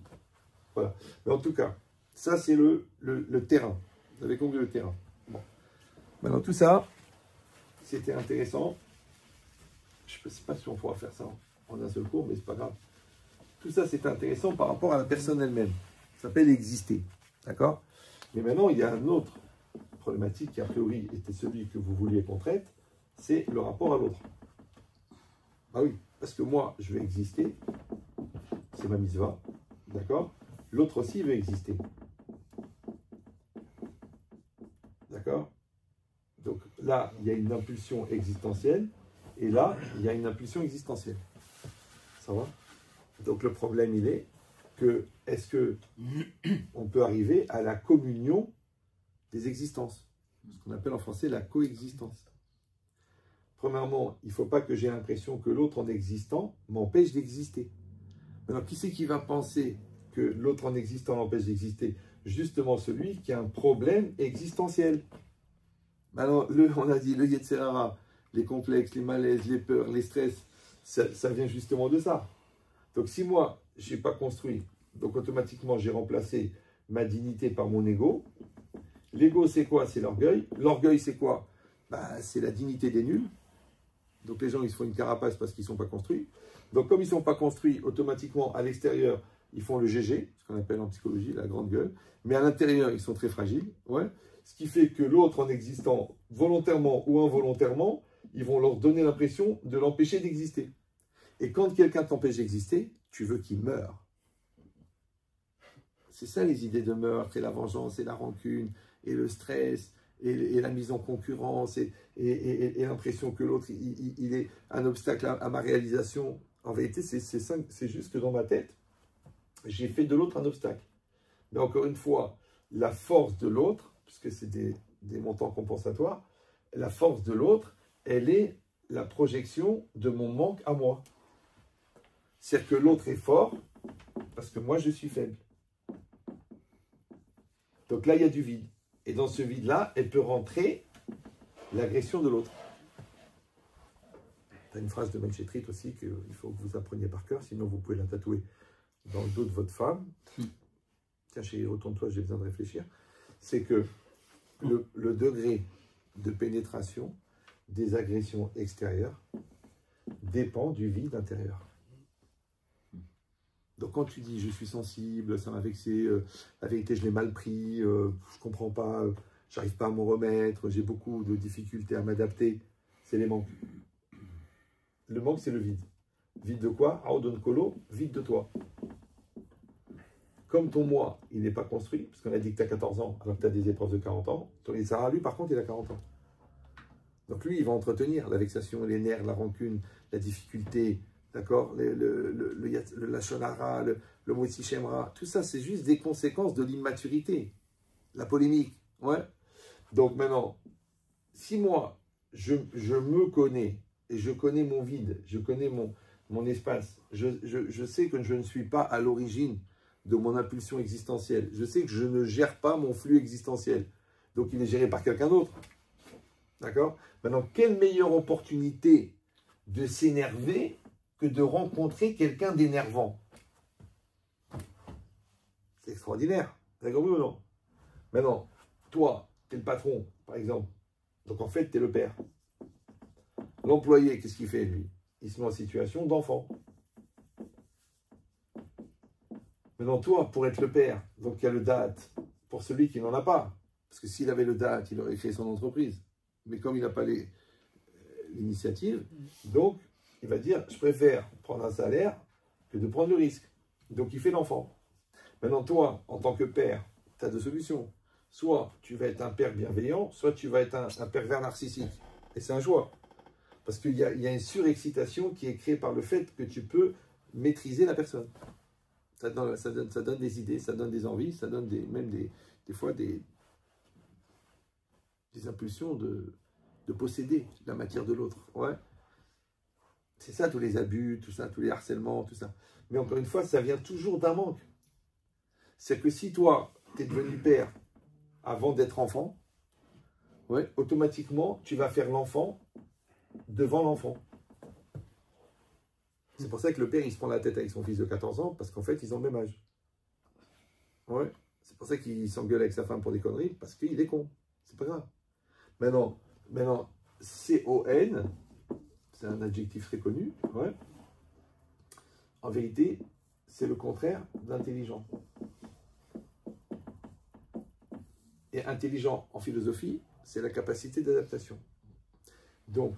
Voilà. Mais en tout cas, ça, c'est le terrain. Vous avez compris le terrain. Bon. Maintenant, tout ça, c'était intéressant. Je ne sais pas si on pourra faire ça en un seul cours, mais ce n'est pas grave. Tout ça, c'est intéressant par rapport à la personne elle-même. Ça s'appelle exister. D'accord? Mais maintenant, il y a une autre problématique qui, a priori, était celui que vous vouliez qu'on traite, c'est le rapport à l'autre. Ah oui, parce que moi, je vais exister, c'est ma mitzvah, d'accord? L'autre aussi veut exister. D'accord? Donc là, il y a une impulsion existentielle, et là, il y a une impulsion existentielle. Ça va? Donc le problème, il est que, est-ce que on peut arriver à la communion des existences? Ce qu'on appelle en français la coexistence. Premièrement, il ne faut pas que j'ai l'impression que l'autre en existant m'empêche d'exister. Maintenant, qui c'est qui va penser que l'autre en existant l'empêche d'exister? Justement celui qui a un problème existentiel. Maintenant, on a dit le Yetzer Hara, les complexes, les malaises, les peurs, les stress, ça vient justement de ça. Donc si moi, je n'ai pas construit, donc automatiquement j'ai remplacé ma dignité par mon ego. L'ego, c'est quoi? C'est l'orgueil. L'orgueil, c'est quoi? C'est la dignité des nuls. Donc les gens, ils se font une carapace parce qu'ils ne sont pas construits. Donc comme ils ne sont pas construits, automatiquement, à l'extérieur, ils font le GG, ce qu'on appelle en psychologie la grande gueule. Mais à l'intérieur, ils sont très fragiles. Ouais. Ce qui fait que l'autre, en existant volontairement ou involontairement, ils vont leur donner l'impression de l'empêcher d'exister. Et quand quelqu'un t'empêche d'exister, tu veux qu'il meure. C'est ça les idées de meurtre, et la vengeance, et la rancune, et le stress, et la mise en concurrence, et l'impression que l'autre, il est un obstacle à ma réalisation. En vérité, c'est juste que dans ma tête, j'ai fait de l'autre un obstacle. Mais encore une fois, la force de l'autre, puisque c'est des montants compensatoires, la force de l'autre, elle est la projection de mon manque à moi. C'est-à-dire que l'autre est fort parce que moi je suis faible. Donc là, il y a du vide. Et dans ce vide-là, elle peut rentrer l'agression de l'autre. Tu as une phrase de Menchetrit aussi qu'il faut que vous appreniez par cœur, sinon vous pouvez la tatouer dans le dos de votre femme. Tiens, chérie, retourne-toi, j'ai besoin de réfléchir. C'est que le degré de pénétration des agressions extérieures dépend du vide intérieur. Donc quand tu dis je suis sensible, ça m'a vexé, la vérité je l'ai mal pris, je comprends pas, j'arrive pas à m'en remettre, j'ai beaucoup de difficultés à m'adapter, c'est les manques. Le manque c'est le vide. Vide de quoi? Aodon Kolo, vide de toi. Comme ton moi, il n'est pas construit, parce qu'on a dit que tu as 14 ans, alors que tu as des épreuves de 40 ans, ton Sarah, lui par contre il a 40 ans. Donc lui il va entretenir la vexation, les nerfs, la rancune, la difficulté, d'accord, le lachonara, le motzi shemra, tout ça, c'est juste des conséquences de l'immaturité, la polémique. Ouais. Donc maintenant, si moi, je me connais, et je connais mon vide, je connais mon espace, je sais que je ne suis pas à l'origine de mon impulsion existentielle, je sais que je ne gère pas mon flux existentiel, donc il est géré par quelqu'un d'autre. D'accord? Maintenant, quelle meilleure opportunité de s'énerver que de rencontrer quelqu'un d'énervant. C'est extraordinaire. Vous avez compris ou non? Maintenant, toi, tu es le patron, par exemple. Donc en fait, tu es le père. L'employé, qu'est-ce qu'il fait, lui? Il se met en situation d'enfant. Maintenant, toi, pour être le père, donc il y a le date pour celui qui n'en a pas. Parce que s'il avait le date, il aurait créé son entreprise. Mais comme il n'a pas l'initiative, donc il va dire, je préfère prendre un salaire que de prendre le risque. Donc il fait l'enfant. Maintenant, toi, en tant que père, tu as deux solutions. Soit tu vas être un père bienveillant, soit tu vas être un pervers narcissique. Et c'est un choix. Parce qu'il y a une surexcitation qui est créée par le fait que tu peux maîtriser la personne. Ça donne des idées, ça donne des envies, ça donne même des fois des impulsions de posséder la matière de l'autre. Ouais. C'est ça, tous les abus, tout ça, tous les harcèlements, tout ça. Mais encore une fois, ça vient toujours d'un manque. C'est que si toi, tu es devenu père avant d'être enfant, ouais, automatiquement, tu vas faire l'enfant devant l'enfant. C'est pour ça que le père, il se prend la tête avec son fils de 14 ans, parce qu'en fait, ils ont le même âge. Ouais. C'est pour ça qu'il s'engueule avec sa femme pour des conneries, parce qu'il est con. C'est pas grave. Maintenant, C-O-N, c'est un adjectif très connu, ouais. En vérité, c'est le contraire d'intelligent. Et intelligent en philosophie, c'est la capacité d'adaptation. Donc,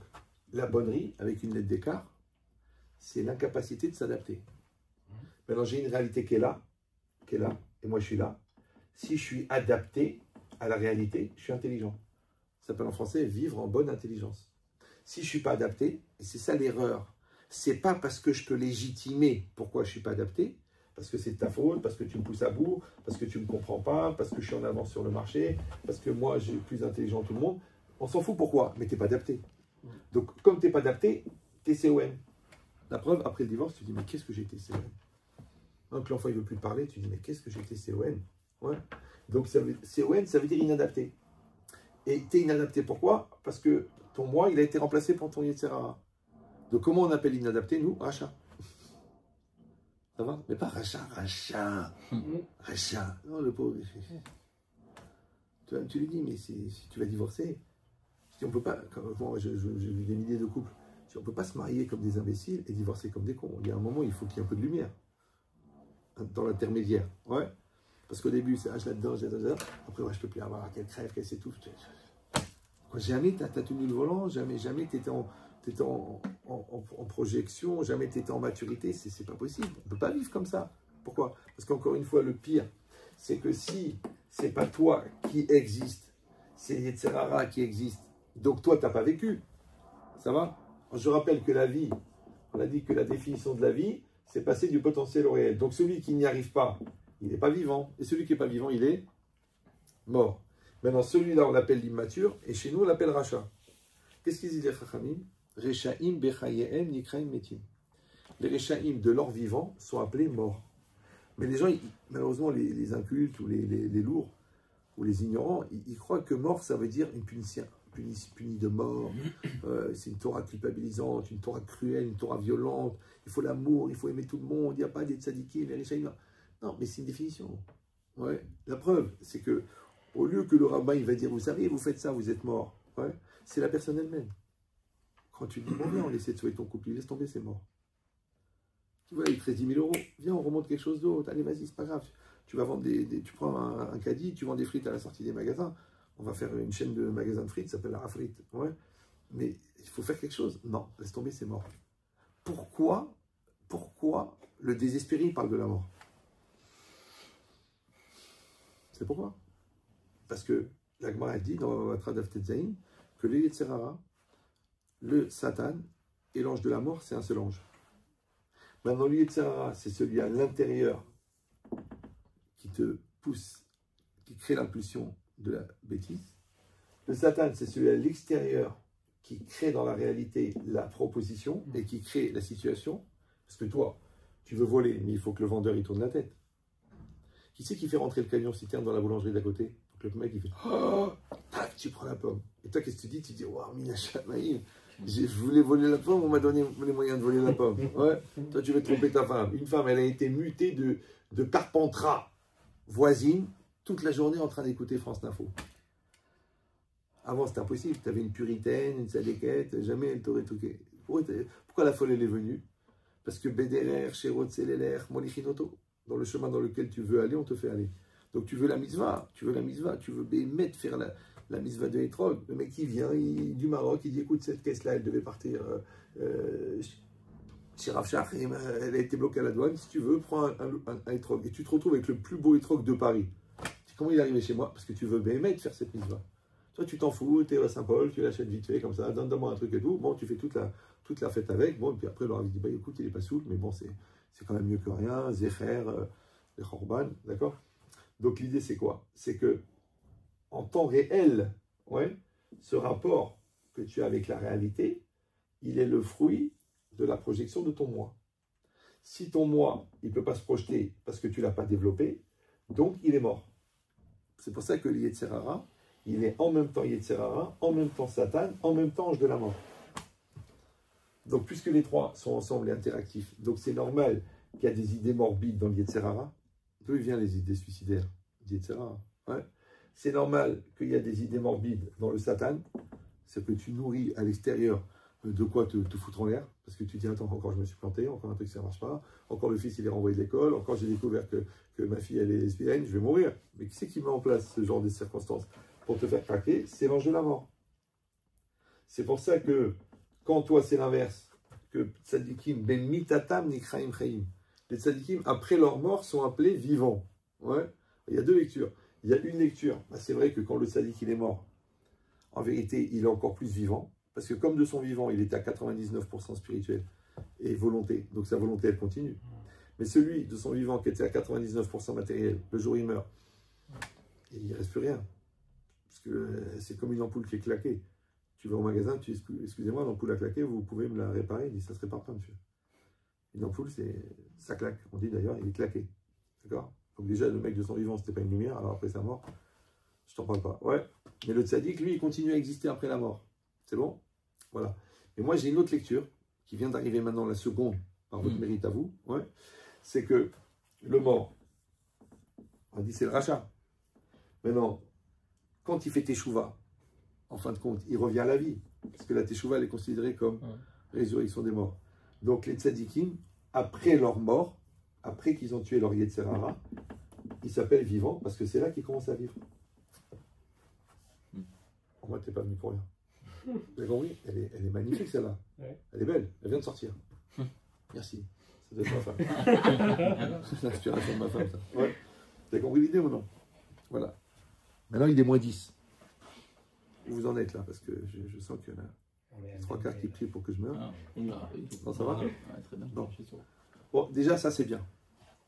la bonnerie, avec une lettre d'écart, c'est l'incapacité de s'adapter. Maintenant, j'ai une réalité qui est là, et moi je suis là. Si je suis adapté à la réalité, je suis intelligent. Ça s'appelle en français vivre en bonne intelligence. Si je ne suis pas adapté, et c'est ça l'erreur, c'est pas parce que je peux légitimer pourquoi je ne suis pas adapté, parce que c'est de ta faute, parce que tu me pousses à bout, parce que tu ne me comprends pas, parce que je suis en avance sur le marché, parce que moi j'ai plus intelligent que tout le monde. On s'en fout pourquoi, mais tu n'es pas adapté. Donc comme tu n'es pas adapté, tu es CON. La preuve, après le divorce, tu dis mais qu'est-ce que j'ai été CON? Donc l'enfant il ne veut plus te parler, tu dis mais qu'est-ce que j'ai été CON? Ouais. Donc CON, ça veut dire inadapté. Et tu es inadapté pourquoi? Parce que ton moi, il a été remplacé par ton Yetzirah. Donc comment on appelle inadapté, nous? Rachat. Ça va? Mais pas rachat. Rachat. Non, le pauvre. Tu lui dis, mais si tu vas divorcer, on peut pas, moi j'ai vu des milliers de couples, on ne peut pas se marier comme des imbéciles et divorcer comme des cons. Il y a un moment, il faut qu'il y ait un peu de lumière dans l'intermédiaire. Ouais. Parce qu'au début, c'est je là-dedans, après, ouais, je ne peux plus avoir, qu'elle crève, qu'elle s'étouffe. Jamais tu as tenu le volant, jamais tu étais en projection, jamais tu étais en maturité, c'est pas possible. On ne peut pas vivre comme ça. Pourquoi? Parce qu'encore une fois, le pire, c'est que si c'est pas toi qui existe, c'est Yetzirah qui existe, donc toi, tu n'as pas vécu. Ça va? Je rappelle que la vie, on a dit que la définition de la vie, c'est passer du potentiel au réel. Donc celui qui n'y arrive pas, il n'est pas vivant. Et celui qui n'est pas vivant, il est mort. Maintenant, celui-là, on l'appelle l'immature, et chez nous, on l'appelle rachat. Qu'est-ce qu'ils disent les Chachamim? Rechaim bechayehem nikraim metim. Les Rechaim de leur vivant sont appelés morts. Mais les gens, malheureusement, les incultes ou les lourds ou les ignorants, ils croient que mort, ça veut dire une punition, puni de mort. C'est une Torah culpabilisante, une Torah cruelle, une Torah violente. Il faut l'amour, il faut aimer tout le monde. Il n'y a pas des tzadikim, les Rechaim. Non, mais c'est une définition. Ouais. La preuve, c'est que au lieu que le rabbin il va dire, vous savez, vous faites ça, vous êtes mort. Ouais. C'est la personne elle-même. Quand tu dis, bon, viens, on essaie de sauver ton couple, il laisse tomber, c'est mort. Tu vois, il te reste 10 000 €. Viens, on remonte quelque chose d'autre. Allez, vas-y, c'est pas grave. Tu vas vendre tu prends un caddie, tu vends des frites à la sortie des magasins. On va faire une chaîne de magasins de frites, ça s'appelle la Rafrite. Ouais. Mais il faut faire quelque chose. Non, laisse tomber, c'est mort. Pourquoi le désespéré parle de la mort? C'est pourquoi? Parce que la Gemara dit dans Vatra Daf Tetzain que le Yetzer Hara, le Satan et l'ange de la mort, c'est un seul ange. Maintenant, le Yetzer Hara, c'est celui à l'intérieur qui te pousse, qui crée l'impulsion de la bêtise. Le Satan, c'est celui à l'extérieur qui crée dans la réalité la proposition et qui crée la situation. Parce que toi, tu veux voler, mais il faut que le vendeur il tourne la tête. Qui c'est qui fait rentrer le camion citerne dans la boulangerie d'à côté? Donc le mec il fait oh, tac, tu prends la pomme. Et toi qu'est-ce que tu dis? Tu dis waouh, Minachamaïm, je voulais voler la pomme, on m'a donné les moyens de voler la pomme. Ouais. Toi tu veux tromper ta femme. Une femme, elle a été mutée de Carpentras voisine toute la journée en train d'écouter France Info. Avant c'était impossible, tu avais une puritaine, une sadéquette, jamais elle t'aurait toqué. Pourquoi la folle elle est venue? Parce que Bederer, Sherot, Seleler, Molichinoto. Dans le chemin dans lequel tu veux aller, on te fait aller. Donc tu veux la mitzvah, tu veux Bémet faire la mitzvah de Etrog. Le mec qui vient du Maroc, il dit écoute, cette caisse-là, elle devait partir chez Rav Shachim, elle a été bloquée à la douane. Si tu veux, prends un Etrog. Et tu te retrouves avec le plus beau Etrog de Paris. Comment il est arrivé chez moi? Parce que tu veux Bémet faire cette mitzvah. Toi, tu t'en fous, tu es à Saint-Paul, tu l'achètes vite fait, comme ça, donne-moi un truc et tout. Bon, tu fais toute la fête avec. Bon, et puis après, le Rav dit bah écoute, il n'est pas saoul, mais bon, c'est quand même mieux que rien, Zecher, les Chorban, d'accord? Donc l'idée c'est quoi? C'est que en temps réel, ouais, ce rapport que tu as avec la réalité, il est le fruit de la projection de ton moi. Si ton moi, il ne peut pas se projeter parce que tu ne l'as pas développé, donc il est mort. C'est pour ça que le Yetzer Hara, il est en même temps Yetzer Hara, en même temps Satan, en même temps ange de la mort. Donc, puisque les trois sont ensemble et interactifs, donc c'est normal qu'il y a des idées morbides dans le Yetzer Hara. D'où viennent les idées suicidaires? Yetzer Hara. Ouais. C'est normal qu'il y a des idées morbides dans le Satan. C'est que tu nourris à l'extérieur de quoi te foutre en l'air. Parce que tu dis, attends, encore je me suis planté, encore un truc ça ne marche pas, encore le fils il est renvoyé de l'école, encore j'ai découvert que ma fille elle est lesbienne, je vais mourir. Mais qui c'est qui met en place ce genre de circonstances pour te faire craquer? C'est l'ange de la mort. C'est pour ça que quand toi, c'est l'inverse, que tzadikim ben mitatam nikraim chaim. Les tzadikim, après leur mort, sont appelés vivants. Ouais. Il y a deux lectures. Il y a une lecture. Bah, c'est vrai que quand le tzadik il est mort, en vérité, il est encore plus vivant. Parce que comme de son vivant, il était à 99% spirituel et volonté. Donc sa volonté, elle continue. Mais celui de son vivant qui était à 99% matériel, le jour où il meurt, il ne reste plus rien. Parce que c'est comme une ampoule qui est claquée. Tu vas au magasin, tu dis excusez-moi, l'ampoule a claqué, vous pouvez me la réparer? Il dit ça ne se répare pas, monsieur. Une ampoule, ça claque. On dit d'ailleurs, il est claqué. D'accord? Donc déjà, le mec de son vivant, c'était pas une lumière, alors après sa mort, je t'en parle pas. Ouais. Mais le tzaddik, lui, il continue à exister après la mort. C'est bon? Voilà. Et moi, j'ai une autre lecture qui vient d'arriver maintenant, la seconde, par votre mérite à vous. Ouais. C'est que le mort, on dit c'est le rachat. Maintenant, quand il fait teshuva, en fin de compte, il revient à la vie. Parce que la teshuva, elle est considérée comme résurrection des morts. Donc les tzadikim, après leur mort, après qu'ils ont tué leur Yetzer Hara, ils s'appellent vivants parce que c'est là qu'ils commencent à vivre. En moi, t'es pas venu pour rien. Vous avez compris? Elle est magnifique celle-là. Ouais. Elle est belle, elle vient de sortir. Merci. Ça doit être ma femme. C'est l'inspiration de ma femme, ça. Ouais. Vous avez compris l'idée ou non? Voilà. Maintenant, il est moins 10. Où vous en êtes là? Parce que je sens qu'il y en a 3 quarts qui prient pour que je meure. Non, ça va? Très bien. Non. Bon, déjà, ça c'est bien.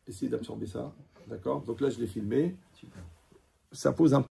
Essayez d'absorber ça. D'accord? Donc là, je l'ai filmé. Ça pose un